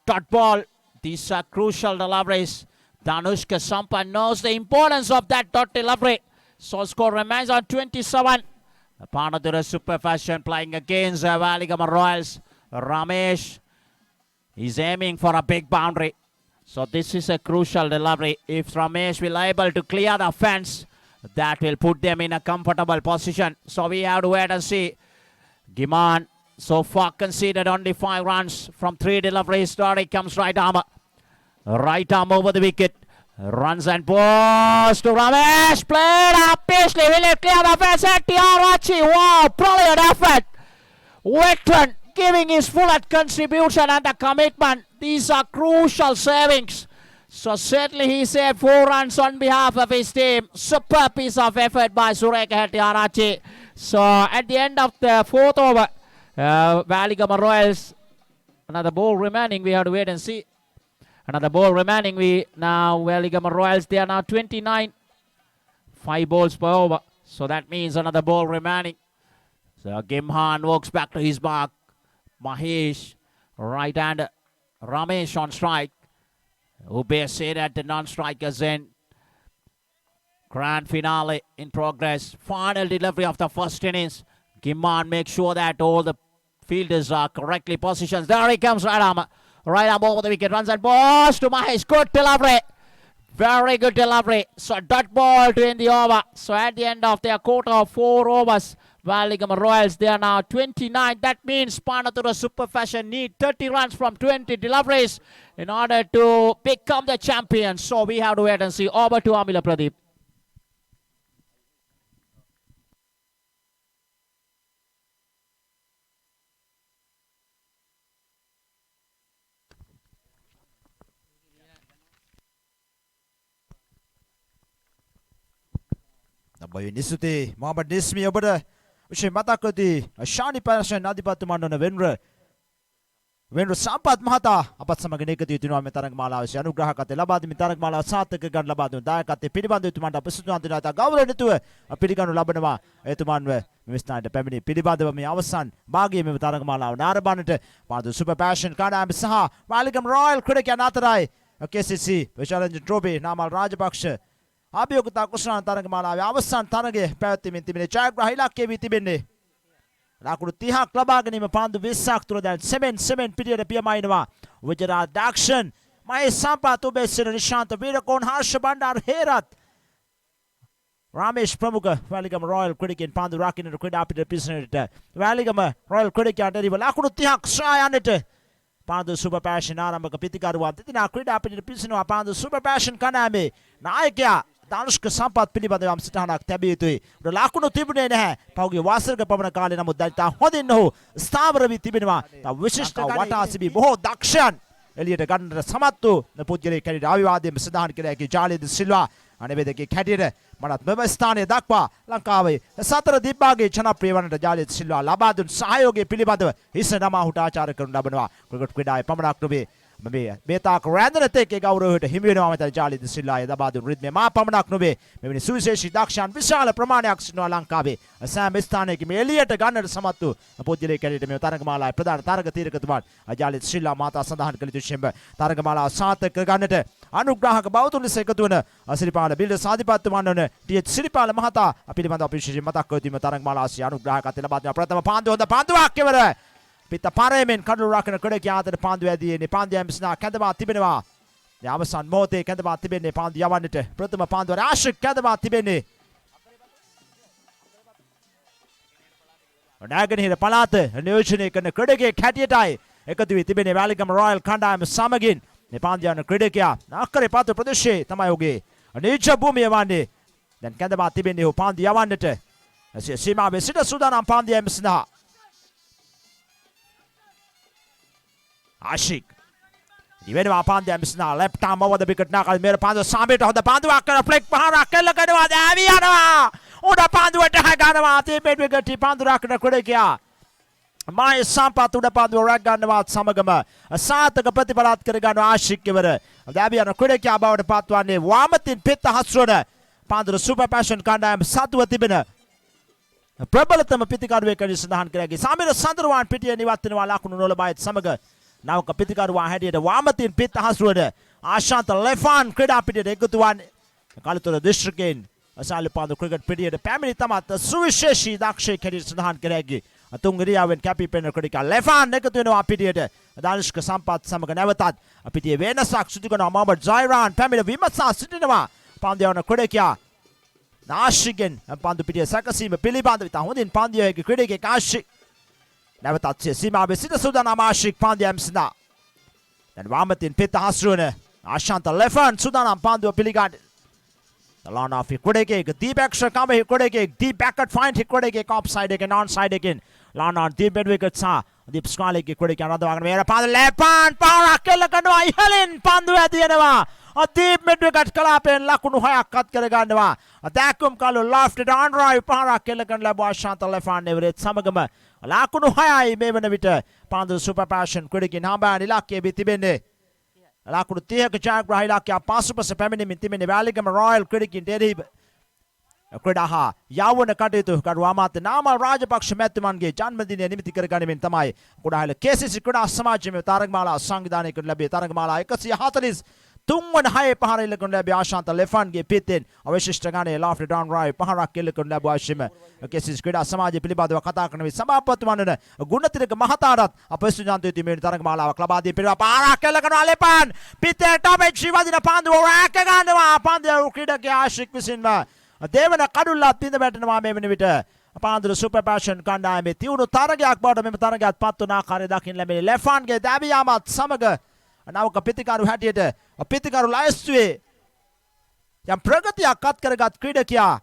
dot ball. These are crucial deliveries. Danushka Sampan knows the importance of that dot delivery. So, score remains on 27. Panadura Super Fashion playing against Waligama Royals. Ramesh is aiming for a big boundary. So, this is a crucial delivery. If Ramesh will able to clear the fence, that will put them in a comfortable position. So we have to wait and see. Gimman so far conceded only 5 runs from 3 deliveries. There he comes right arm. Right arm over the wicket. Runs and balls to Ramesh. Played up Paisley. Will it clear the fence? Tiarachi. Wow, brilliant effort. Veteran giving his full contribution and the commitment. These are crucial savings. So certainly he saved 4 runs on behalf of his team. Super piece of effort by Sureka Hetiarachi. So at the end of the 4th over, Waligama Royals, another ball remaining. We have to wait and see. Another ball remaining. Waligama Royals, they are now 29. 5 balls per over. So that means another ball remaining. So Gimhan walks back to his mark. Mahesh, right-hander. Ramesh on strike. Ubay said at the non-strikers end. Grand finale in progress. Final delivery of the first innings. Gimman makes sure that all the fielders are correctly positioned. There he comes, right arm over the wicket. Runs and balls to Mahesh. Good delivery. Very good delivery. So dot ball to end the over. So at the end of their quarter of 4 overs, Waligam Royals, they are now 29. That means Panatura Super Fashion need 30 runs from 20 deliveries in order to become the champion. So we have to wait and see. Over to Amila Pradeep. Nabawi nisuti Muhammad Nismi obada Ushe matakoti Shani Pashan Adipatumanona Venra Sampat Mahata apat samaginekati tinu metarang mala anugrahakate labadi metarang mala sataka gan labadu dayakate pilibandu tumanda pasutuantinata gawranitu piliganu labanama etumanwe Mr. Pemini Pilibadava me Avasan Bagi me metarang mala narabanate padu super passion kana saha Waligam Royal critic anatarai KCC challenge trophy Namal Rajapaksha අභියෝගතා කුසලන තරගමාලාවේ අවසන් තරගයේ පැවැත්වීමෙන් තිබෙන ජයග්‍රාහී ඉලක්කය වී තිබෙන්නේ ලකුණු 30ක් ලබා ගැනීම පාන්දු 20ක් තුර දැන් 7 පිටියට පියමයිනවා විජරා දාක්ෂන් මහේ සම්පත් උබේසිර නිශාන්ත වීරකෝන් හර්ෂ බණ්ඩාර හේරත් රාමේෂ් ප්‍රමුඛ වැලිගම රොයල් ක්‍රිකට් පාන්දු රකින්න ක්‍රීඩා පිට පිසනට වැලිගම රොයල් ක්‍රිකට් යටදී ලකුණු 30ක් ශ්‍රායන්නට පාන්දු සුපර් පැෂන් ආරම්භක පිතිකරුවා තිතිනා ක්‍රීඩා පිට පිසනවා පාන්දු සුපර් පැෂන් කණාමේ නායකයා Danushka Sampat පිළිබඳව යම් සිතහනක් තැබිය යුතුයි. ලකුණු තිබුණේ නැහැ. පහුගිය වාසරක පමණ කාලේ නමුත් දැන් තා හොඳින් ඔහු ස්ථාවර වී තිබෙනවා. තා විශිෂ්ට වටා සිටි බොහෝ දක්ෂයන් එළියට ගන්නට සමත් වූ පුද්ගලයෙක් හැටියට අවිවාදයෙන් සඳහන් කළ හැකි ජාලිද සිල්වා අනවේදකෙක් හැටියට මනත් මෙම ස්ථානයේ දක්වා ලංකාවේ සතර දිබ්බාගේ ජනප්‍රිය වන්නට ජාලිද සිල්වා ලබා දුන් සහයෝගය පිළිබඳව හිස නමා හුට ආචාර කරනු ලබනවා. ක්‍රිකට් ක්‍රීඩාවේ පමණක් නොවේ මේතාක රැඳනතේකේ ගෞරවයට හිමි වෙනවා මෙතන ජාලිද සිල්ලාය දබා දුන් රිද්මේ මා පමණක් නොවේ මෙවැනි සුවිශේෂී දක්ෂයන් විශාල ප්‍රමාණයක් සිටිනවා ලංකාවේ සෑම ස්ථානයකම එළියට ගන්නට සමත් වූ පුද්ගලයෙක් හැටියට මේ තරගමාලාවේ ප්‍රධාන තරග තීරකතුමාන් ජාලිද සිල්ලා මාතා සඳහන් කළ යුතු ශෙම්බ තරගමාලාව සාර්ථක කර ගන්නට අනුග්‍රාහක බෞතුන් ලෙස එකතු වන සිරිපාල බිල්ඩර් සාධිපත්තුමාන් වන ටීඑච් සිරිපාල මහතා පිළිබඳව අපි විශේෂයෙන් මතක් කර දීම තරගමාලාවේ අනුග්‍රාහකත්වය ලබා දෙන ප්‍රථම පාන්දුව හොඳ පාන්දුවක් කෙවර Pita Paremen Kadlu Rakan Kodaki Pandu Edi Pandiam Sna Kadaba Tibineva. The Amasan Mote Kadaba Tibene Pandi Yavanite, Pratama Pandu Ashik Kadaba Tibene. Nagan here Palate, a Nucinik and a Kodaki Katiatai, Ekatu Tibene Valigam Royal Kandam Samagin, Nepandia and Kridikia, Nakari Patu Pradeshi, Tamayogi, a Nicha Bumi Yavandi, then Kadaba Tibene who Pandi Yavanite. As you see my Sita Sudan and Pandiam Sna. Ashik. Diveනවා Pandiam Sna left arm over the wicket nakal මෙර පාන්දුව සාමයට හොඳ පාන්දුවක් කරන ෆ්ලෙක් පහරක් කෙල්ල කරනවා දැවි යනවා උඩ පාන්දුවට ගන්නවා තීපෙඩ් wicket පාන්දුව රකින ක්‍රීඩකයා මහේ සම්පත් උඩ පාන්දුව රැක් ගන්නවත් සමගම සාර්ථක ප්‍රතිඵලات කර ගන්නවා ආශික් ඉවර දැවි යන ක්‍රීඩකයා බවට පත්වන්නේ වාමතින් පිට හසුරන පාන්දුව සුපර් පැෂන් කණ්ඩායම සතුව තිබෙන ප්‍රබලතම පිතිකරුවෙක් කර සඳහන් කරගි සාමිර සඳරුවන් පිටිය නිවත් වෙනවා ලකුණු 0 සමග Now පිතිකරුවා හැටියට වාමතින් පිට හසුරන ආශාන්ත ලෙෆාන් ක්‍රීඩා පිටියට එකතු වන්නේ කලතුර දිස්ත්‍රික්කයෙන් අසාලි පාන්දු ක්‍රිකට් පිටියට පැමිණි තමත් සුවිශේෂී දක්ෂයෙක් හැටියට සඳහන් කරගි තුන් ඉරියාවෙන් කැපී පෙනෙන ක්‍රීඩකයා ලෙෆාන් එකතු වෙනවා පිටියට දානුෂ්ක සම්පත් සමග නැවතත් පිටියේ වෙනසක් සිදු කරනවා මොහමඩ් ජයිරාන් පැමිණ විමසා සිටිනවා පාන්දු යවන ක්‍රීඩකයා ආශිගෙන් පාන්දු පිටිය සැකසීම පිළිබඳව ඉතා හොඳින් පාන්දු යවන ක්‍රීඩකයෙක් ආශික් නැවතත් සීමාවේ සිට සූදානම් ආශික් පාන්දියම් සිනා දැන් වාමතින් පිට හසුරන ආශාන්ත ලෙෆන් සූදානම් පාන්දුව පිළිගන්න ලාන ඔෆ් ක්‍රීඩකයෙක් දීප් එක්ස්ට්‍රා කම ක්‍රීඩකයෙක් දීප් බැකට් ෆයින්ඩ් ක්‍රීඩකයෙක් ඔෆ් සයිඩ් එකෙන් ඔන් සයිඩ් එකෙන් ලාන ඔන් දීප් බෙඩ් විකට් සා දීප් ස්කාලේගේ ක්‍රීඩකයා රඳවාගෙන මේර පාන්දුව ලෙෆන් පාරක් කෙල්ල කරනවා ඉහලින් පාන්දුව ඇදිනවා දීප් බෙඩ් විකට් කලාපෙන් ලකුණු 6ක් අත් කර ගන්නවා දැක්කුම් කලු ලොෆ්ට් ඔන් රයිට් පාරක් කෙල්ල කරන ලැබුව ආශාන්ත ලෙෆන් නෙවරෙත් සමගම ලකුණු 6යි මේ වන විට පාන්දු සුපර් පැෂන් ක්‍රීඩකින් හඹාන ඉලක්කයේ බී තිබෙන්නේ ලකුණු 30ක ජයග්‍රාහී ඉලක්කය පසුපස පැමිණෙමින් තිබෙන්නේ වැලිගම රොයල් ක්‍රීඩකින් දෙහිව ක්‍රීඩා යවන කටයුතු කරු අමාත්‍ය නාමල් රාජපක්ෂ මැතිතුමන්ගේ ජන්මදිනය නිමිති කර ගනිමින් තමයි කුඩාහැල KCC ක්‍රීඩා සමාජයේ තරගමාලා සංවිධානය කරන ලැබේ තරගමාලා 140 තුන්වන 6 පහර එල්ලකරන ලැබී ආශාන්ත ලෙෆන්ගේ පිටින් අවශිෂ්ට ගානේ ලාෆ්ට් ඩවුන් රයිට් පහරක් එල්ලකරන ලැබුවා ආශිම කෙසිස් ක්‍රීඩා සමාජය පිළිබඳව කතා කරන මේ සභාපති වන්නන ගුණතිලක මහතාටත් අප ස්තුතිවන්තයි මේ තරඟ මාලාවක් ලබා දී පිළිවා පහරක් එල්ලකරන ලෙපන් පිටේ ටොමෙක් ශිවදින පාන්දුව රැක ගන්නවා පාන්දුව ක්‍රීඩකයා ආශික් විසින්ම දේවන කඩුල්ලත් පින්ද වැටෙනවා මේ වෙන විට පාන්දුව සුපර් පැෂන් කණ්ඩායමේ තියුණු තරගයක් බවට මෙම තරගයත් පත් වන ආකාරය දකින්න ලැබෙන්නේ ලෙෆන්ගේ දැවියාමත් සමග නවක පිතිකරු හැටියට පිතිකරු ලයිස්තුවේ යම් ප්‍රගතියක් අත් කරගත් ක්‍රීඩකයා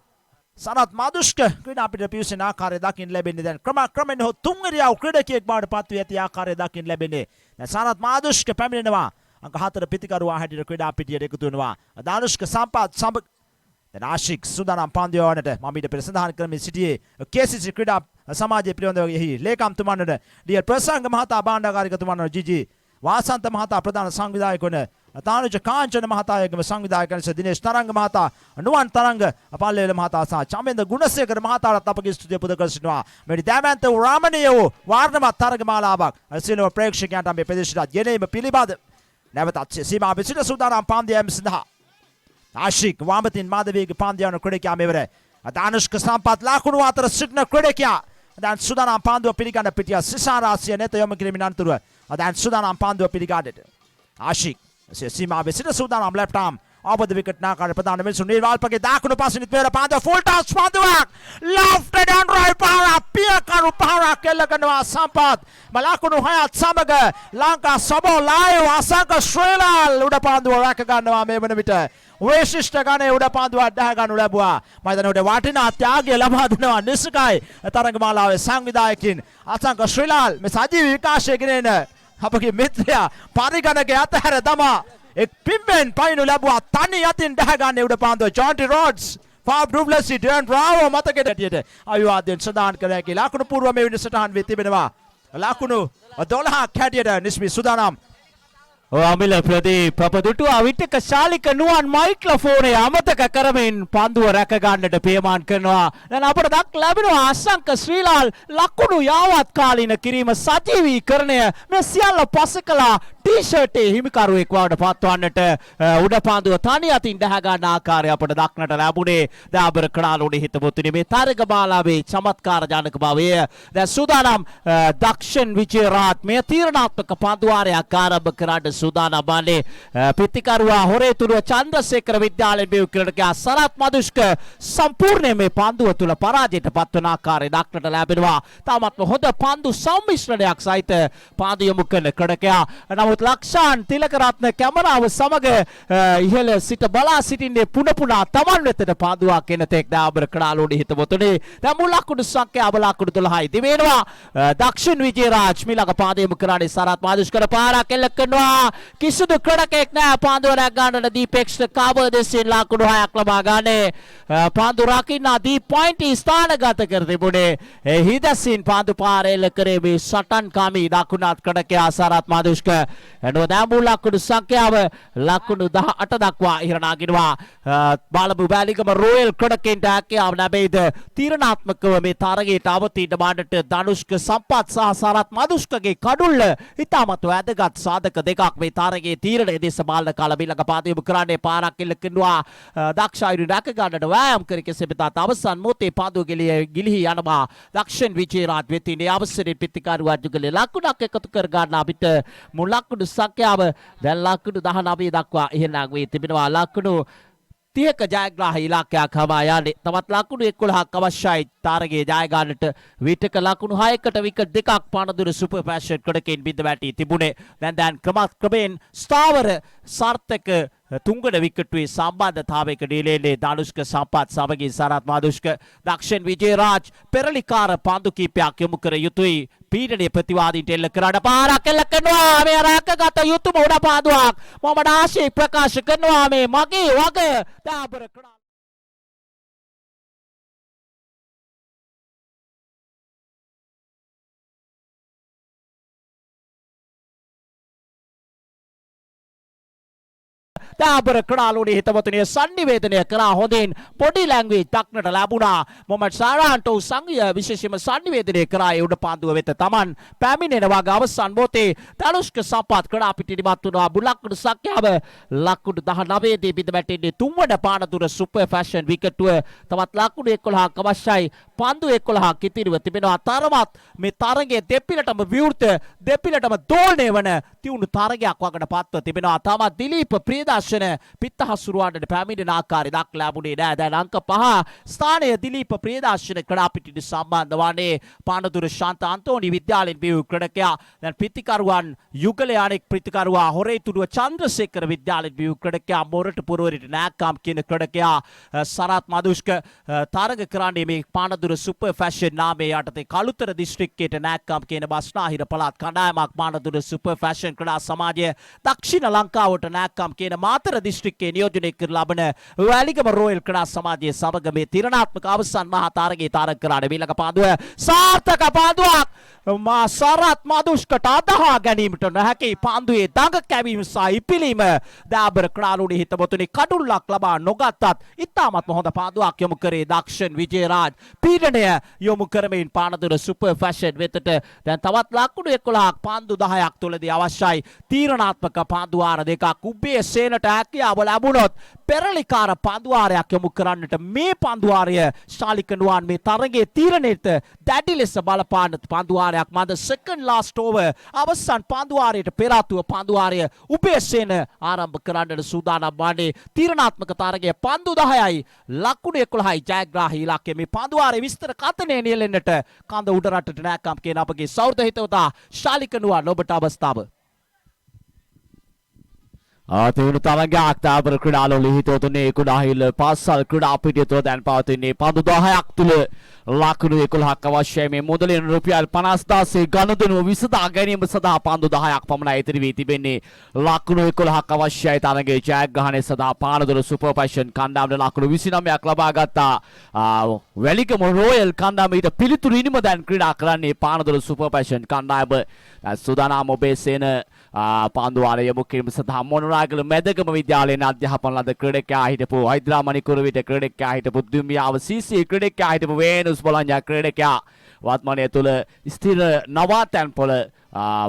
සනත් මාදුෂ්ක ක්‍රීඩා පිට පිවිසෙන ආකාරය දකින්න ලැබෙන්නේ දැන් ක්‍රමයෙන් හෝ තුන්වෙනියව ක්‍රීඩකයෙක් බවට පත් වී ඇති ආකාරය දකින්න ලැබෙන්නේ දැන් සනත් මාදුෂ්ක පැමිණෙනවා අංක 4 පිතිකරුවා හැටියට ක්‍රීඩා පිටියට එකතු වෙනවා දානුෂ්ක සම්පත් සමග දැන් ආශික් සුදානම් පන්දියවන්නට මම ඊට පෙර සඳහන් කරමින් සිටියේ KCC ක්‍රීඩා සමාජයේ පිළිබඳව එහි ලේකම්තුමන්ට ඩීඑල් ප්‍රසංග මහතා භාණ්ඩාගාරිකතුමන්ට ජීජී වාසන්ත මහතා ප්‍රධාන සංවිධායක වන තානුජ කාංචන මහතායගම සංවිධායක ලෙස දිනේෂ් තරංග මහතා නුවන් තරංග පල්ලේල මහතා සහ චමෙන්ද ගුණසේකර මහතාට අපගේ ස්තුතිය පුද කර සිටිනවා මේ දෑමන්ත රාමණීය වූ වාර්ණමත් තරග මාලාවක් සිනව ප්‍රේක්ෂකයන්ට මේ ප්‍රදේශයට ගෙනීම පිළිබඳ නැවතත් සීමා විසිට සූදානම් පාන්දියම් සඳහා ආශික් වාමතින් මාදවීගේ පාන්දියන ක්‍රීඩකයා මෙවර දානුෂ්ක සම්පත් ලකුණු අතර සිටින ක්‍රීඩකයා දැන් සූදානම් පාන්දුව පිළිගන්න පිටිය සිසාරාසිය නෙත යොමු කිරීමෙන් අනතුරුව දැන් සූදානම් පාන්දුව පිළිගන්නට ආශික් සීමා විසිට සූදානම් left arm off the wicket නාකාර ප්‍රධාන මිනිසුන් නිර්වාල්පගේ දාකුණු පසිනිත් මෙවර පාන්දුව ෆුල් ටස් පාන්දුවක් left and right පාර පියකරු පාරක් එල්ලගනවා සම්පත් මලකුණු හයත් සමග ලංකා සබෝ ලයිව් අසංක ශ්‍රීලාල් උඩ පාන්දුව රැක ගන්නවා මේ වන විට විශිෂ්ට ගණේ උඩ පාන්දුවක් දැහ ගන්නු ලැබුවා මම හිතන්නේ උඩ වටිනා ත්‍යාගය ලබා දුන්නවා නිසකයි තරඟ මාලාවේ සංවිධායකින් අසංක ශ්‍රීලාල් මේ සජීවී විකාශය ගෙනෙන අපගේ මිත්‍රයා පරිගණකයේ අතහැර දමා එක් පිම්බෙන් පයින්ු ලැබුවා තනි අතින් දැහ ගන්න උඩ පාන්දුව ජොන්ටි රොඩ්ස් ෆාබ් ඩුප්ලසි ඩන් රාවෝ මතකයට ඇටියට අවිවාදයෙන් සඳහන් කළ හැකි ලකුණු පූර්ව මේ වෙන සටහන් වෙ තිබෙනවා ලකුණු 12ක් හැටියට නිස්මි සූදානම් අමිල ප්‍රදීප් පපදුටුවා විටක ශාලික නුවන් මයික්‍රොෆෝනය අමතක කරමින් පන්දුව රැක ගන්නට පියමාන් කරනවා. දැන් අපට දක් ලැබෙනවා අසංක ශ්‍රීලාල් ලකුණු යාවත් කාලීන කිරීම සජීවීකරණය මේ සියල්ල පසකලා ටී-ෂර්ට් හිමිකරුවෙක් වඩ පත්වන්නට උඩ පන්දුව තනි අතින් දැහ ගන්න ආකාරය අපට දක්නට ලැබුණේ දාබර කණාලුනේ හිතපොතුනේ මේ තරග මාලාවේ චමත්කාර ජනක භාවය. දැන් සූදානම් දක්ෂන් විජේරාජ් මේ තීරණාත්මක පන්දුවාරයක් ආරම්භ කරන්න සූදානම් වන්නේ පිටිකරුවා හොරේතුරුව චන්ද්‍රසේකර විද්‍යාලයෙන් බිව් ක්‍රීඩකයා සරත් මදුෂ්ක සම්පූර්ණයෙන් මේ පන්දුව තුල පරාජයට පත්වන ආකාරය දක්නට ලැබෙනවා. තාමත්ම හොඳ පන්දු සම්මිශ්‍රණයක් සහිත පන්දු යොමු කරන ක්‍රීඩකයා. නමුත් ලක්ෂාන් තිලකරත්න කැමරාව සමග ඉහළ සිට බලා සිටින්නේ පුනපුනා තමන් වෙතට පන්දුවක් එන තෙක් දාබර කඩාලෝඩි හිතවතුනේ. දැන් මුල් ලකුණු සංඛ්‍යාව ලකුණු 12යි දිවෙනවා. දක්ෂින් විජේරාජ් මිලක පන්දු යොමු කරන්නේ සරත් මදුෂ්කර පාරක් එල්ල කරනවා. කිසිදු ක්‍රීඩකෙක් නැහැ පාන්දුව රැක ගන්නට දීපෙක්ෂ කාබර් දෙසින් ලකුණු 6ක් ලබා ගන්නේ. පාන්දු රකින්න දී පොයින්ට් ස්ථානගත කර තිබුණේ හිදසින් පාන්දු පාර එල්ල කරේ මේ සටන් කාමී දකුණත් ක්‍රීඩකයා සරත් මදුෂ්ක එනෝ දැඹු ලකුණු සංඛ්‍යාව ලකුණු 18 දක්වා ඉහළනාගිනවා. බාලබු බැලිගම රොයල් ක්‍රීඩකෙන්ට හැකියාව ලැබෙයිද තීරණාත්මකව මේ තරගයට අවතීන බාඩට ධනුෂ්ක සම්පත් සහ සරත් මදුෂ්කගේ කඩුල්ල ඉතාමත් වැදගත් සාධක දෙකක් මේ තරගයේ තීරණය දෙස බාලන කාල බිලක පාදයම කරන්නේ පාරක් එල්ල කරනවා. දක්ෂයිරු රැක ගන්නට වෑයම් කර කෙසේ වෙතත් අවසන් මොහොතේ පාදු ගිලිහි යනවා. දක්ෂන් විජේරාජ් වෙතින් ඒ අවසරේ පිටිකරුවා ජුගලේ ලකුණක් එකතු කර ගන්න අපිට මුල් ලකුණු සංඛ්‍යාව දැන් ලකුණු 19 දක්වා ඉහළක් වී තිබෙනවා. ලකුණු 30ක ජයග්‍රාහී ඉලක්කයක් හමා යන්නේ. තවත් ලකුණු 11ක් අවශ්‍යයි තරගයේ ජය ගන්නට. විටක ලකුණු 6කට විකට් දෙකක් පනදුර සුපර් පැෂන් ක්‍රීඩකයන් බිඳ වැටී තිබුණේ. දැන් ක්‍රමයෙන් ස්ථාවර සාර්ථක තුංගඩ විකටුවේ සම්බන්ධතාවයක ඩීලේලේ ධනුෂ්ක සම්පත් සමගින් සරත් මදුෂ්ක දක්ෂන් විජේරාජ් පෙරලිකාර පන්දු කීපයක් යොමු කර යුතුයි. පීඩනයේ ප්‍රතිවාදීන්ට එල්ල කරාට පාරක් එල්ල කරනවා. මේ රැකගත යුතුම උඩ පාදුවක් මොහමඩ් ආශික් ප්‍රකාශ කරනවා මේ මගේ වග දාබර කණා දාබර ක්‍රඩාලුනේ හිතවතුනේ sannivedanaya කරා හොඳින් body language දක්නට ලැබුණා. මොහමඩ් සාරාන්ටෝ සංගය විශේෂයෙන්ම sannivedanaya කරා ඒ උඩ පාන්දුව වෙත Taman පැමිණෙන වගේ අවසන් මොහොතේ තනුෂ්ක සම්පත් ක්‍රඩා පිටිනිමත් වුණා. බුලක්කුඩු සක්‍යාව ලක්කුඩු 19 දී බිඳ වැටෙන්නේ තුන්වන පානදුර සුපර් ෆැෂන් විකටුව. තවත් ලක්කුඩු 11ක් අවශ්‍යයි. පන්දු 11ක් ඉතිරිව තිබෙනවා. තරමත් මේ තරගයේ දෙපිලටම විවෘත දෙපිලටම දෝලණය වන තියුණු තරගයක් වකට පත්ව තිබෙනවා. තාමත් දිලීප ප්‍රියදර්ශන පිත්තහසුරුවන්ට පැමිණෙන ආකාරය දක්ලා ලැබුණේ නැහැ. දැන් අංක 5 ස්ථානය දිලීප ප්‍රියදර්ශන ක්‍රඩා පිටිට සම්බන්ධ වන්නේ පානදුර ශාන්ත අන්තෝනි විද්‍යාලයෙන් බිහි ක්‍රඩකයා. දැන් පිටිකරුවන් යුගලයේ අනෙක් පිටිකරුවා හොරේතුඩුව චන්ද්‍රසේකර විද්‍යාලයෙන් බිහි ක්‍රඩකයා මොරට පුරවරිට නෑකම් කියන ක්‍රඩකයා සරත් මදුෂ්ක තරග කරන්නේ මේ පානදුර සුපර් ෆැෂන් නාමයේ යටතේ කළුතර දිස්ත්‍රික්කයට නෑකම් කියන බස්නාහිර පළාත් කණ්ඩායමක් පානදුර සුපර් ෆැෂන් ක්‍රඩා සමාජය දක්ෂිණ ලංකාවට නෑකම් කියන මාතර දිස්ත්‍රික්කයේ නියෝජනය කර ලබන වැලිගම රෝයල් ක්‍රඩා සමාජයේ සමග මේ තිරණාත්මක අවසන් මහා තරගයේ තරග කරන්නේ ඊළඟ පාන්දුව සාර්ථක පාන්දුවක් මා සරත් මදුෂ්කට අදහා ගැනීමට නොහැකි පාන්දුවේ දඟ කැවීම සහ ඉපිලීම දාබර ක්‍රාලුනේ හිතවතුනි කඩුල්ලක් ලබා නොගත්තත් ඉතාමත්ම හොඳ පාන්දුවක් යොමු කරේ දක්ෂන් විජේරාජ් පීඩනය යොමු කරමින් පානදුර සුපර් ෆැෂන් වෙතට දැන් තවත් ලකුණු 11ක් පාන්දු 10ක් තුලදී අවශ්‍යයි තීරණාත්මක පාන්දු වාර දෙකක් උබේ සේනට හැකියාව ලැබුණොත් පෙරලිකාර පාන්දු වාරයක් යොමු කරන්නට මේ පාන්දු වාරය ශාලික නුවන් මේ තරගයේ තීරණයට දැඩි ලෙස බලපාන පාන්දු වාරයක් මන්ද සෙකන්ඩ් ලාස්ට් ඕවර් අවසන් පාන්දු වාරයට පෙර ආතුව පාන්දු වාරය උබේ සේන ආරම්භ කරන්නට සූදානම් වන්නේ තීරණාත්මක තරගය පාන්දු 10යි ලකුණු 11යි ජයග්‍රාහී ඉලක්කය මේ පාන්දු වාරයේ විස්තර කතනේ නියැලෙන්නට කඳ උඩ රටට නෑකම් කියන අපගේ සෞර්ද හිතවතා ශාලික නුවන් ඔබට අවස්ථාව තිවුණු තරගයක් දාබර ක්‍රඩාලු හිතවතුනේ කුඩාහිල පාසල් ක්‍රඩා පිටිය තුළ දැන් පවතින්නේ පන්දු 10ක් තුල ලකුණු 11ක් අවශ්‍යයි මේ මුදලින් රුපියල් 50000 ගනුදෙනුව විසඳා ගැනීම සඳහා පන්දු 10ක් පමණයි ඉතිරි වී තිබෙන්නේ ලකුණු 11ක් අවශ්‍යයි තරගයේ ජයග්‍රහණය සඳහා පානදුර සුපර් ෆැෂන් කණ්ඩායමට ලකුණු 29ක් ලබා ගත්තා වැලිගම රෝයල් කණ්ඩායම ඊට පිළිතුරු ඉනිම දැන් ක්‍රීඩා කරන්නේ පානදුර සුපර් ෆැෂන් කණ්ඩායම සූදානම් ඔබේ සේන පාන්දු වාරය යොමු කිරීම සඳහා මොනරාගල මැදගම විද්‍යාලයෙන් අධ්‍යාපන ලද ක්‍රීඩකයා හිටපු හයිද්‍රා මණිකුර විට ක්‍රීඩකයා හිටපු දුම්යාව සීසී ක්‍රීඩකයා හිටපු වේනුස් බොලඤ්ඤා ක්‍රීඩකයා වර්තමානයේ තුල ස්ථිර නවාතැන් පොළ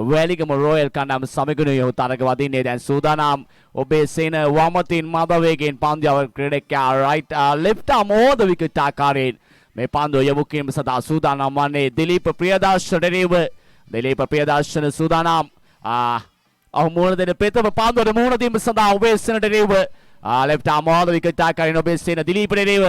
වැලිගම රෝයල් කණ්ඩායම සමගිනුයි තරග වදින්නේ දැන් සූදානම් ඔබේ සේන වමතින් මද වේගෙන් පන්දියව ක්‍රීඩකයා රයිට් ලෙෆ්ට් ආම් ඕද විකට් ආකාරයෙන් මේ පන්දුව යොමු කිරීම සඳහා සූදානම් වන්නේ දිලීප ප්‍රියදර්ශන දිලීප ප්‍රියදර්ශන සූදානම් මුහුණ දෙන පෙතම පාන්දුවට මුහුණ දීම සඳහා ඔබේ සේනට රේව ලෙෆ්ට් ආම් ඕද විකට් ආකාරයෙන් ඔබේ සේන දිලීප රේව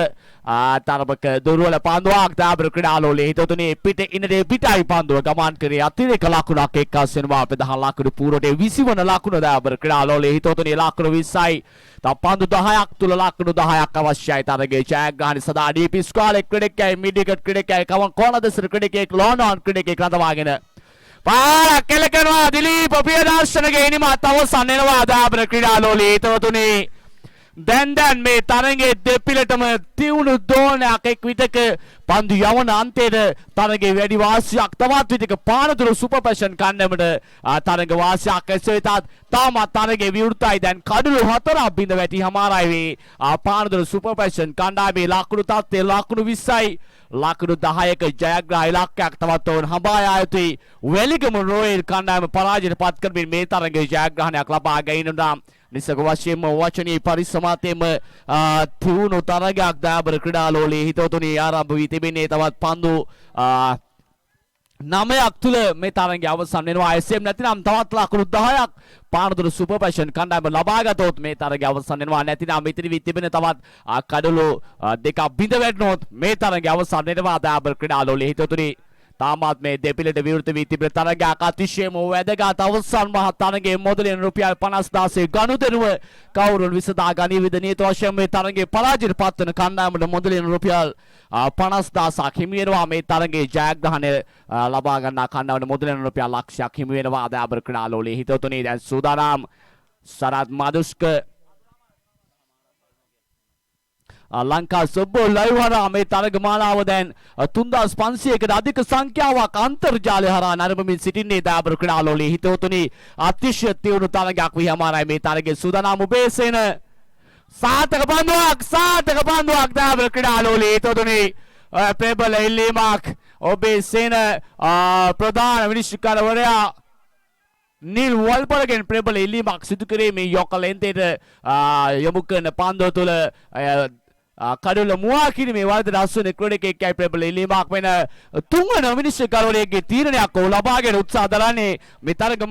තරමක දුර්වල පාන්දුවක් දාබර ක්‍රීඩාලෝලේ හිතවතුනේ පිට ඉන්නදී පිටයි පාන්දුව ගමන් කරේ අතිරේක ලකුණක් එක්කස් වෙනවා ප්‍රධාන ලකුණු පූර්වයේ 20 වන ලකුණ දාබර ක්‍රීඩාලෝලේ හිතවතුනේ ලකුණු 20යි තව පාන්දු 10ක් තුල ලකුණු 10ක් අවශ්‍යයි තරගයේ ජයග්‍රහණය සඳහා ඩීපී ස්ක්වාඩ් ක්‍රීඩකයයි මිඩ්විකට් ක්‍රීඩකයයි කවන් කොන දෙසර ක්‍රීඩකයෙක් ලෝනෝන් ක්‍රීඩකයෙක් රඳවාගෙන පාරක් කෙලකනවා දිලීප ප්‍රියදර්ශනගේ ඉනිමත් අවසන් වෙනවා දාබර ක්‍රීඩාලෝලේ හිතවතුනේ දැන් මේ තරගයේ දෙපිලටම තියුණු දෝලනයක් එක් විටක පන්දු යවන අන්තයේ තරගයේ වැඩි වාසියක් තවත් විටක පානදුර සුපර් ෆැෂන් කණ්ඩායමට තරග වාසියක් ඇසෙයි තාමත් තරගයේ විවෘතයි දැන් කඩළු 4ක් බිඳ වැටි හමාරයි වේ පානදුර සුපර් ෆැෂන් කණ්ඩායමේ ලකුණු තත්ත්වය ලකුණු 20යි ලකුණු 10ක ජයග්‍රාහී ඉලක්කයක් තවත් වුන් හඹා ආයුතුයි වැලිගම රෝයල් කණ්ඩායම පරාජයට පත් කරමින් මේ තරගයේ ජයග්‍රහණයක් ලබා ගැනීමට නිසක වශයෙන්ම වචනීය පරිසමාතේම තියුණු තරගයක් දාබර ක්‍රීඩාලෝලේ හිතවතුනි ආරම්භ වී තිබෙන්නේ තවත් පන්දු 9ක් තුල මේ තරගය අවසන් වෙනවා එසේම නැතිනම් තවත් ලකුණු 10ක් පානදුර සුපර් ෆැෂන් කණ්ඩායම ලබා ගතොත් මේ තරගය අවසන් වෙනවා නැතිනම් ඉතිරි වී තිබෙන තවත් කඩළු දෙකක් බිඳ වැටුනොත් මේ තරගය අවසන් වෙනවා දාබර ක්‍රීඩාලෝලේ හිතවතුනි තාමත් මේ දෙපිලට විවෘත වී තිබෙන තරගයක් අතිශයම වැදගත් අවසන් මහ තරගයේ මුදලින් රුපියල් 50000 ගනුදෙනුව කවුරුන් විසඳා ගනිවිද නියත වශයෙන් මේ තරගයේ පරාජයට පත්වන කණ්ඩායමට මුදලින් රුපියල් 50000ක් හිමි වෙනවා මේ තරගයේ ජයග්‍රහණය ලබා ගන්නා කණ්ඩායමට මුදලින් රුපියල් ලක්ෂයක් හිමි වෙනවා දාබර ක්‍රීඩාලෝලේ හිතවතුනි දැන් සූදානම් සරත් මදුෂ්ක ලංකා සුබ්බෝ ලයිව් හරහා මේ තරගමාලාව දැන් 3500කට අධික සංඛ්‍යාවක් අන්තර්ජාලය හරහා නරඹමින් සිටින්නේ දාබර ක්‍රීඩාලෝලී හිතවතුනි අතිශය තියුණු තරගයක් විහමාරයි මේ තරගයේ සූදානම් උබේසේන සාතක බන්දුවක් දාබර ක්‍රීඩාලෝලී හිතවතුනි ප්‍රබල ඉල්ලීමක් ඔබේසේන ප්‍රධාන විනිශ්චයකාරවරයා නිල් වල්පරගෙන් ප්‍රබල ඉල්ලීමක් සිදු කිරීමේ යොකලෙන්තේට යොමු කරන පන්දුව තුළ කඩුල මුවා කිරීමේ වරද රස්වන ක්‍රීඩකයෙක්යි ප්‍රබල ඉල්ලීමක් වෙන තුන්වන විනිශ්චයකාරවරයාගේ තීරණයක් ඔහු ලබාගෙන උත්සාහ දරන්නේ මේ තරග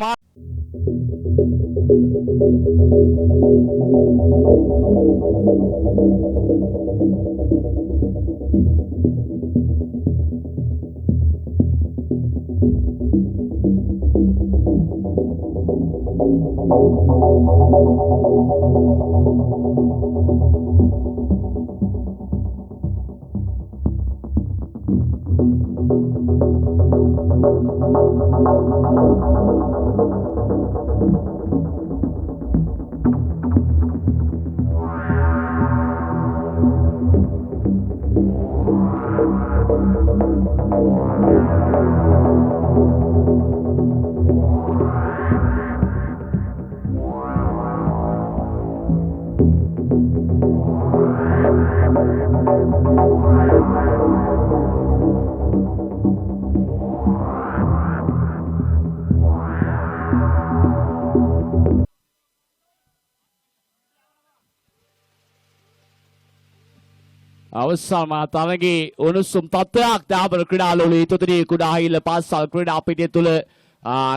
අවසාන තරගයේ උණුසුම් තත්ත්වයක් දාබර ක්‍රීඩාලෝලී හිතවතුනි කුඩාහිල පාසල් ක්‍රීඩා පිටිය තුළ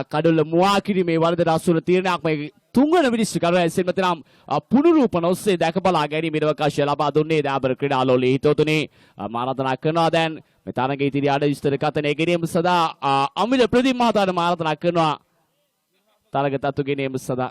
කඩුල්ල මුවා කිරීමේ වරද රසුන තීරණයක් මේ තුන්වන විනිශ්චයකාරයා එසේමතනම් පුනරූපන ඔස්සේ දැක බලා ගැනීමේ අවකාශය ලබා දුන්නේ දාබර ක්‍රීඩාලෝලී හිතවතුනි ආරාධනා කරනවා දැන් මේ තරගයේ ඉදිරි ආඩ විස්තර කතනය කිරීම සඳහා අමිල ප්‍රදීප් මහතාට ආරාධනා කරනවා තරග තත්තු ගැනීම සඳහා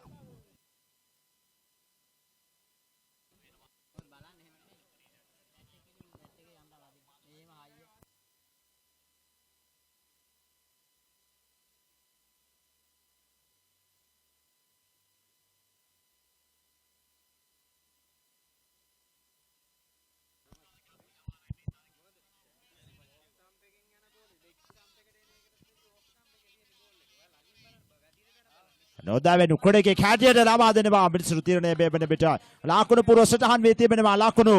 නොදැවෙනු ක්‍රීඩකයෙක් හැටියට ලබා දෙනවා මිනිසුරු තීරණය බේබන පිට ලාකුණු පුරව සටහන් වී තිබෙනවා ලාකුණු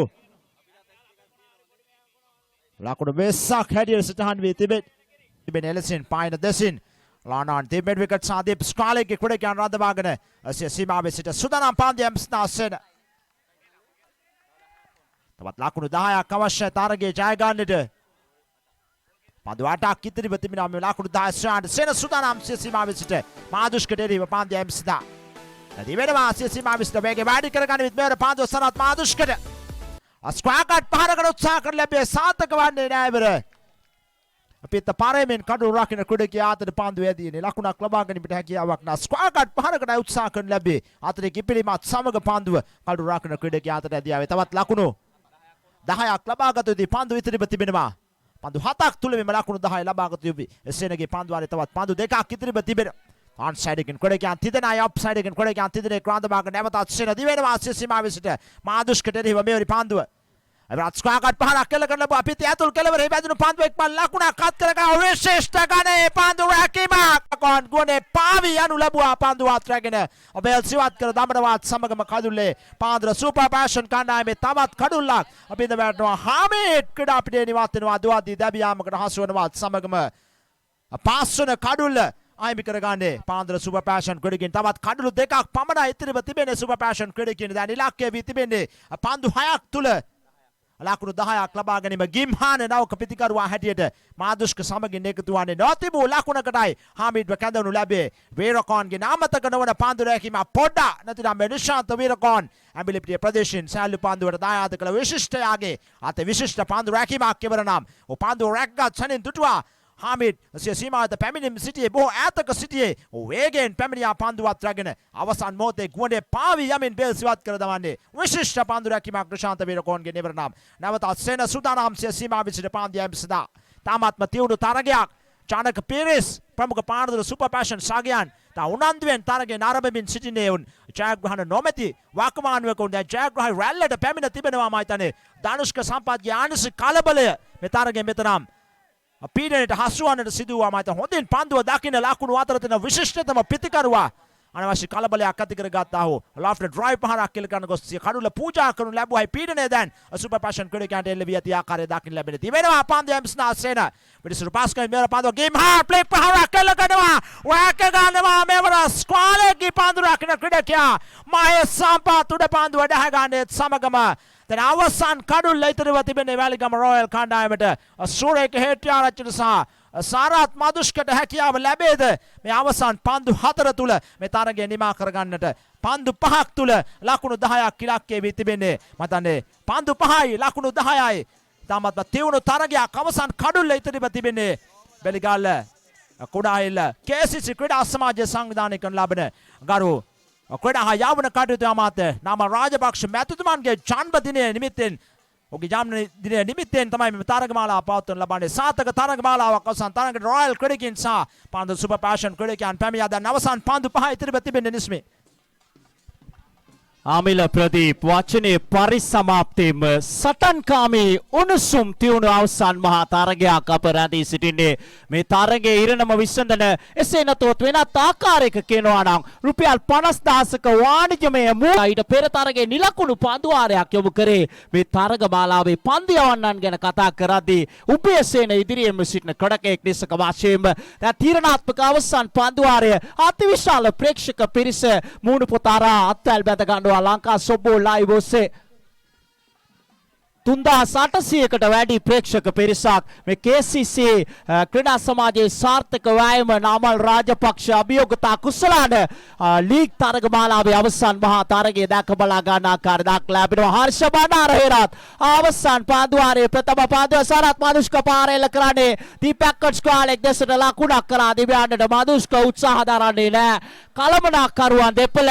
20ක් හැටියට සටහන් වී තිබෙන එලෙසින් පායන දෙසින් ලානාන් තිබෙන විකට් සාදීප් ස්කාලේගේ ක්‍රීඩකයන් රඳවාගෙන සීමාවේ සිට සුදානම් පාන්දියම් ස්නාසෙන තවත් ලාකුණු 10ක් අවශ්‍ය තරගයේ ජය ගන්නට පන්දු 8ක් ඉතිරිව තිබෙනවා මේ ලාකුණු 10 ශ්‍රාන්ත සෙන සුදානම් සීමාවේ සිට මාදුෂ්කට එරෙහිව පාන්දියම් ස්නා නැති වෙනවා සීමාවේ සිට වේගය වැඩි කරගන්න විත් මෙවර පාන්දුව සනත් මාදුෂ්කට ස්ක්වාකට් පහරකට උත්සාහ කර ලැබේ සාර්ථක වන්නේ නැහැ ඉවර අපිට පාරේමෙන් කඩු රකින්න ක්‍රීඩකයා අතට පාන්දුව ඇදීනේ ලකුණක් ලබා ගැනීමට හැකියාවක් නැහැ ස්ක්වාකට් පහරකට උත්සාහ කරන ලැබේ අතරේ කිපිලිමත් සමග පාන්දුව කඩු රකින්න ක්‍රීඩකයා අතට ඇදියාවේ තවත් ලකුණු 10ක් ලබාගත යුතුයි පන්දු ඉතිරිව තිබෙනවා පන්දු 7ක් තුල මෙම ලකුණු 10 ලබාගත යුතුයි එසේනගේ පන්දු වලේ තවත් පන්දු 2ක් ඉතිරිව තිබෙනවා on side එකෙන් ක්‍රීඩකයන් තිදෙනයි ඔෆ් සයිඩ් එකෙන් ක්‍රීඩකයන් තිදෙනේ ක්‍රාන්තභාග නැවතත් සෙන දිවෙනවා සීමාවේ සිට මාදුෂ්කට එරෙහිව මෙවරි පන්දුව එවරත් ස්ක්වාකට් පහරක් කෙල කරලා අපිට ඇතුල් කෙලවර හැබැයි පන්දුව එක්පල් ලකුණක් අත් කරගා විශේෂ්ඨ ගණේ පන්දු රැකීමක් කොන් ගුණේ පාවි යනු ලැබුවා පන්දුව අත් රැගෙන ඔබෙල් සිවත් කර දමනවත් සමගම කඩුල්ලේ පාන්දර සුපර් පැෂන් කණ්ඩායමේ තවත් කඩුල්ලක් අපිට වැටෙනවා හාමේට් ක්‍රීඩා පිටියේ නිවත් වෙනවා දුවද්දී දැබියාමකට හසු වෙනවත් සමගම පාස්වන කඩුල්ල අයිමි කරගන්නේ පාන්දර සුපර් පැෂන් ක්‍රීඩකින් තවත් කඩුළු දෙකක් පමණයි ඉතිරිව තිබෙන්නේ සුපර් පැෂන් ක්‍රීඩකින් දැන් ඉලක්කය වී තිබෙන්නේ පන්දු 6ක් තුල ලකුණු 10ක් ලබා ගැනීම ගිම්හාන නවක පිටිකරුවා හැටියට මාදුෂ්ක සමගින් එකතු වන්නේ නොතිබූ ලකුණකටයි හාමිඩ්ව කැඳවනු ලැබේ වීරකෝන්ගේ නාමතක නොවන පන්දු රැකීම පොඩ්ඩ නැතිනම් නිශාන්ත වීරකෝන් ඇඹිලිපිටිය ප්‍රදේශයෙන් සෑල්ලු පන්දුවට දායාද කළ විශිෂ්ටයාගේ අත විශිෂ්ට පන්දු රැකීමක් කෙවර නම් පන්දු රැක්ගත් සැනින් දුටුවා Hamid සීමාවට පැමිණීම සිටියේ බොහෝ ඈතක සිටියේ වේගයෙන් පැමිණියා පන්දුවත් රැගෙන අවසන් මොහොතේ ගුවනේ පාවි යමින් බෙල් සිවත් කර දමන්නේ විශිෂ්ට පන්දු රැකීමක් ප්‍රශාන්ත වීරකෝන්ගේ නිවර නම් නැවතත් සෙන සුදානම් සීමාවේ සිට පාන්දියම් සදා තාමත්ම තියුණු තරගයක් චානක පීරිස් ප්‍රමුඛ පානදුර සුපර් පැෂන් සාගයන් තා උනන්දුවෙන් තරගයෙන් ආරම්භමින් සිටින්නේ උන් ජයග්‍රහණ නොමැති වාකමානුවක උන් දැන් ජයග්‍රහණ රැල්ලට පැමිණ තිබෙනවා මම හිතන්නේ ධනුෂ්ක සම්පත්ගේ ආනිස කලබලය මේ තරගයෙන් මෙතරම් පීඩනයට හසු වන්නට සිදු වුවා මම හිතන්නේ හොඳින් පන්දුව දකින්න ලකුණු අතර තියෙන විශිෂ්ටතම ප්‍රතිකරුවා අනවශ්‍ය කලබලයක් ඇති කරගත්තා හෝ ලොෆ්ට් ඩ්‍රයිව් පහරක් කෙල කරන ගොස් කඩුල පූජා කරනු ලැබුවයි පීඩනය දැන් සුපර් පැෂන් ක්‍රීඩකයන්ට එල්ල වී ඇති ආකාරය දකින්න ලැබෙන තිබෙනවා පන්දු එම්ස්නා සේන පිටිසුරු පාස් කරන මෙවර පන්දුව ගේම් හා ප්ලේ පහරක් කෙල කරනවා වෑක ගන්නවා මෙවර ස්ක්වාලේගේ පන්දු රකින්න ක්‍රීඩකයා මහේස් සම්පත් උඩ පන්දුව ඩහ ගන්නේත් සමගම දැන් අවසන් කඩුල්ල ඉතිරිව තිබෙන්නේ වැලිගම රොයල් කණ්ඩායමට සූරේක හෙට්ටිආරච්චිට සහ සාරත් මදුෂ්කට හැකියාව ලැබේද මේ අවසන් පන්දු 4 තුල මේ තරගය නිමා කරගන්නට පන්දු 5ක් තුල ලකුණු 10ක් ඉලක්කයේ වී තිබෙන්නේ මතන්නේ පන්දු 5යි ලකුණු 10යි තාමත් තියුණු තරගයක් අවසන් කඩුල්ල ඉතිරිව තිබෙන්නේ බෙලිගල්ල කුඩාහිල්ල KCC ක්‍රීඩා සමාජය සංවිධානය කරන ලබන ගරු ක්‍රීඩා යාවන කටයුතු අමාත්‍ය නාම රාජපක්ෂ මැතිතුමන්ගේ ජන්මදිනය නිමිත්තෙන් ඔගේ ජන්මදිනය නිමිත්තෙන් තමයි මේ තරගමාලාව පවත්වනු ලබන්නේ සාර්ථක තරගමාලාවක් අවසන් තරගයට රොයල් ක්‍රීඩකයන් සහ පන්දු සුපර් පැෂන් ක්‍රීඩකයන් පැමිණියා දැන් අවසන් පන්දු 5 ඉතිරිව තිබෙන්නේ නිස්මේ ආමිල ප්‍රදීප් වචනේ පරිසමාප්තියම සටන්කාමී උණුසුම් තියුණු අවසන් මහා තරගයක් අප රැඳී සිටින්නේ මේ තරගයේ ඉරණම විසඳන එසේ නැතොත් වෙනත් ආකාරයක කියනවා නම් රුපියල් 50000ක වාණිජමය ඊට පෙර තරගයේ නිලකුණු පන්දුවාරයක් යොමු කරේ මේ තරගමාලාවේ පන්දු යවන්නන් ගැන කතා කරද්දී උපයසේන ඉදිරියෙම සිටින ක්‍රීඩකයෙක් නිසක වශයෙන්ම දැන් තීරණාත්මක අවසන් පන්දුවාරය අතිවිශාල ප්‍රේක්ෂක පිරිස මූණු පොතාරා අත්වැල් බැඳ ගන්න ලංකා සොබ්බෝ ලයිව් ඔස්සේ 3800කට වැඩි ප්‍රේක්ෂක පිරිසක් මේ KCC ක්‍රීඩා සමාජයේ සාර්ථක වෑයම නාමල් රාජපක්ෂ අභියෝගතා කුසලාන ලීග් තරගමාලාවේ අවසන් මහා තරගයේ දැක බලා ගන්න ආකාරය දක්ලා ලැබෙනවා හර්ෂ බණ්ඩාර හේරත් අවසන් පාන්දුවාරයේ ප්‍රථම පාන්දුව සරත් මදුෂ්ක පාරේල කරන්නේ දීපක්කට් ස්ක්වාලෙක් දෙසට ලකුණක් කරා දිව්‍යන්නට මදුෂ්ක උත්සාහ දරන්නේ නැහැ කලමනාකරුවන් දෙපළ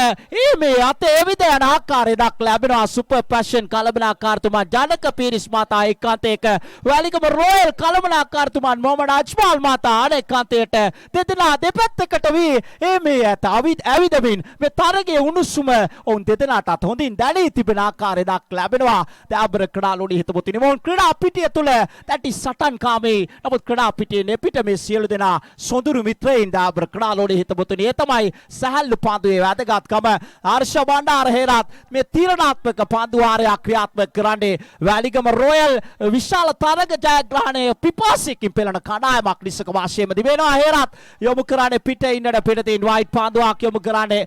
මේ අතේ එවිද යන ආකාරය දක්ලා ලැබෙනවා සුපර් පැෂන් කලමනාකාරතුමා ජනක පීරිස් මාතා එක්කාන්තයක වැලිගම රොයල් කලමනාකාරතුමන් මොහමඩ් අජ්මාල් මාතා අනෙක්කාන්තයට දෙදෙනා දෙපැත්තකට වී මේ ඇත ඇවිදමින් මේ තරගයේ උණුසුම ඔවුන් දෙදෙනාටත් හොඳින් දැනී තිබෙන ආකාරය දක්ලා ලැබෙනවා දැබර ක්‍රඩාලෝඩි හිතපොතිනි මොවුන් ක්‍රීඩා පිටිය තුල දැටි සටන්කාමී නමුත් ක්‍රීඩා පිටියේ නෙපිට මේ සියලු දෙනා සොඳුරු මිත්‍රයින් දැබර ක්‍රඩාලෝඩි හිතපොතිනි ඒ තමයි සැහැල්ලු පන්දුවේ වැදගත්කම හර්ෂ බණ්ඩාර හේරත් මේ තීරණාත්මක පන්දුවාරයක් ක්‍රියාත්මක කරන්නේ වැලිගම රොයල් විශාල තරග ජයග්‍රහණය පිපාසිකින් පෙළෙන කණ්ඩායමක් නිසක වශයෙන්ම දිවෙනවා හේරත් යොමු කරන්නේ පිට ඉන්නට පිටතින් වයිට් පන්දුවක් යොමු කරන්නේ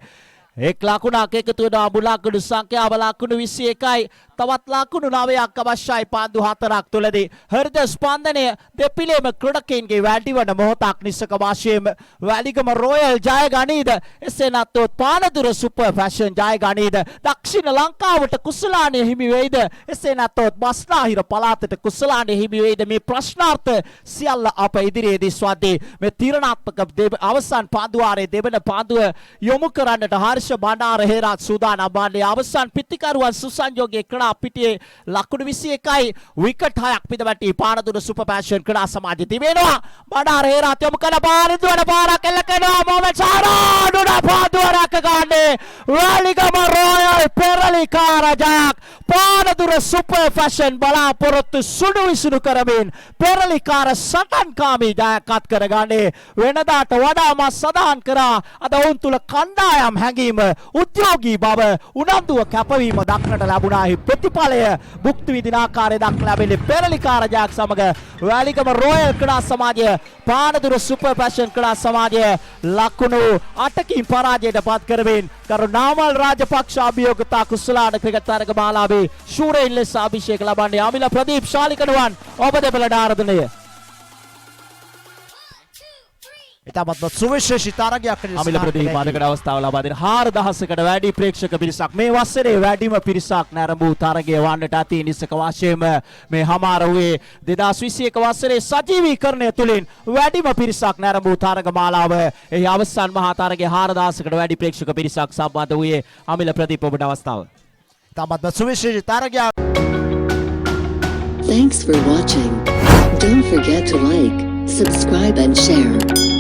එක් ලකුණක් එකතු වෙනවා මුලකුණු සංඛ්‍යාව ලකුණු 21යි තවත් ලකුණු 9ක් අවශ්‍යයි පන්දු 4ක් තුලදී හෘද ස්පන්දනය දෙපිලේම ක්‍රීඩකයන්ගේ වැඩිවන මොහොතක් නිසක වශයෙන් වැලිගම රොයල් ජය ගනීද එසේ නැත්නම් පානදුර සුපර් ෆැෂන් ජය ගනීද දක්ෂිණ ලංකාවට කුසලානේ හිමි වෙයිද එසේ නැත්නම් බස්නාහිර පළාතට කුසලානේ හිමි වෙයිද මේ ප්‍රශ්නාර්ථ සියල්ල අප ඉදිරියේදී ස්වදී මේ තීරණාත්මක අවසන් පන්දුවාරයේ දෙවන පන්දුව යොමු කරන්නට හර්ෂ බණ්ඩාර හේරත් සූදානම් වන්නේ අවසන් පිටිකරුවන් සුසංජෝගයේ ක්‍රීඩා පිටියේ ලකුණු 21යි විකට් 6ක් පිටවැටි පානදුර සුපර් පැෂන් ක්‍රීඩා සමාජය තිබෙනවා බණ්ඩාර හේරත් යොමු කරන පාරිදුවන පාරක් එල්ල කරනවා මොහමඩ් සාරා දුන පාදුවරක් ගන්නේ වැලිගම රොයල් පෙරලිකාරජක් පානදුර සුපර් ෆැෂන් බලාපොරොත්තු සුණු විසුණු කරමින් පෙරලිකාර සටන්කාමී ජයගත් කරගන්නේ වෙනදාට වඩා මා සඳහන් කරා අද ඔවුන් තුල කණ්ඩායම් හැඟීම උද්‍යෝගී බව උනන්දුව කැපවීම දක්නට ලැබුණා. ප්‍රතිඵලය භුක්ති විඳින ආකාරය දක්න ලැබෙන්නේ පෙරලිකාර ජයක් සමග වැලිගම රොයල් ක්‍රීඩා සමාජය පානදුර සුපර් පැෂන් ක්‍රීඩා සමාජය ලකුණු 8කින් පරාජයට පත් කරමින් කරු නාමල් රාජපක්ෂ අභියෝගතා කුසලාන ක්‍රිකට් තරගමාලාවේ ශූරයින් ලෙස අභිෂේක ලබන්නේ ආමිල ප්‍රදීප් ශාලිකඩුවන් ඔබ දෙපළට ආරාධනය. ඉතාමත් සුවිශේෂී තරගයක් අමිල ප්‍රදීප අදකට අවස්ථාව ලබා දෙන 4000කට වැඩි ප්‍රේක්ෂක පිරිසක් මේ වසරේ වැඩිම පිරිසක් නැරඹූ තරගය වන්නට ඇති නිසක වශයෙන්ම මේ හමාර වූයේ 2021 වසරේ සජීවීකරණය තුළින් වැඩිම පිරිසක් නැරඹූ තරගමාලාව එහි අවසන් මහා තරගයේ 4000කට වැඩි ප්‍රේක්ෂක පිරිසක් සම්බන්ධ වූයේ අමිල ප්‍රදීප ඔබට අවස්ථාව. ඉතාමත් සුවිශේෂී තරගයක්. Thanks for watching. Don't forget to like, subscribe and share.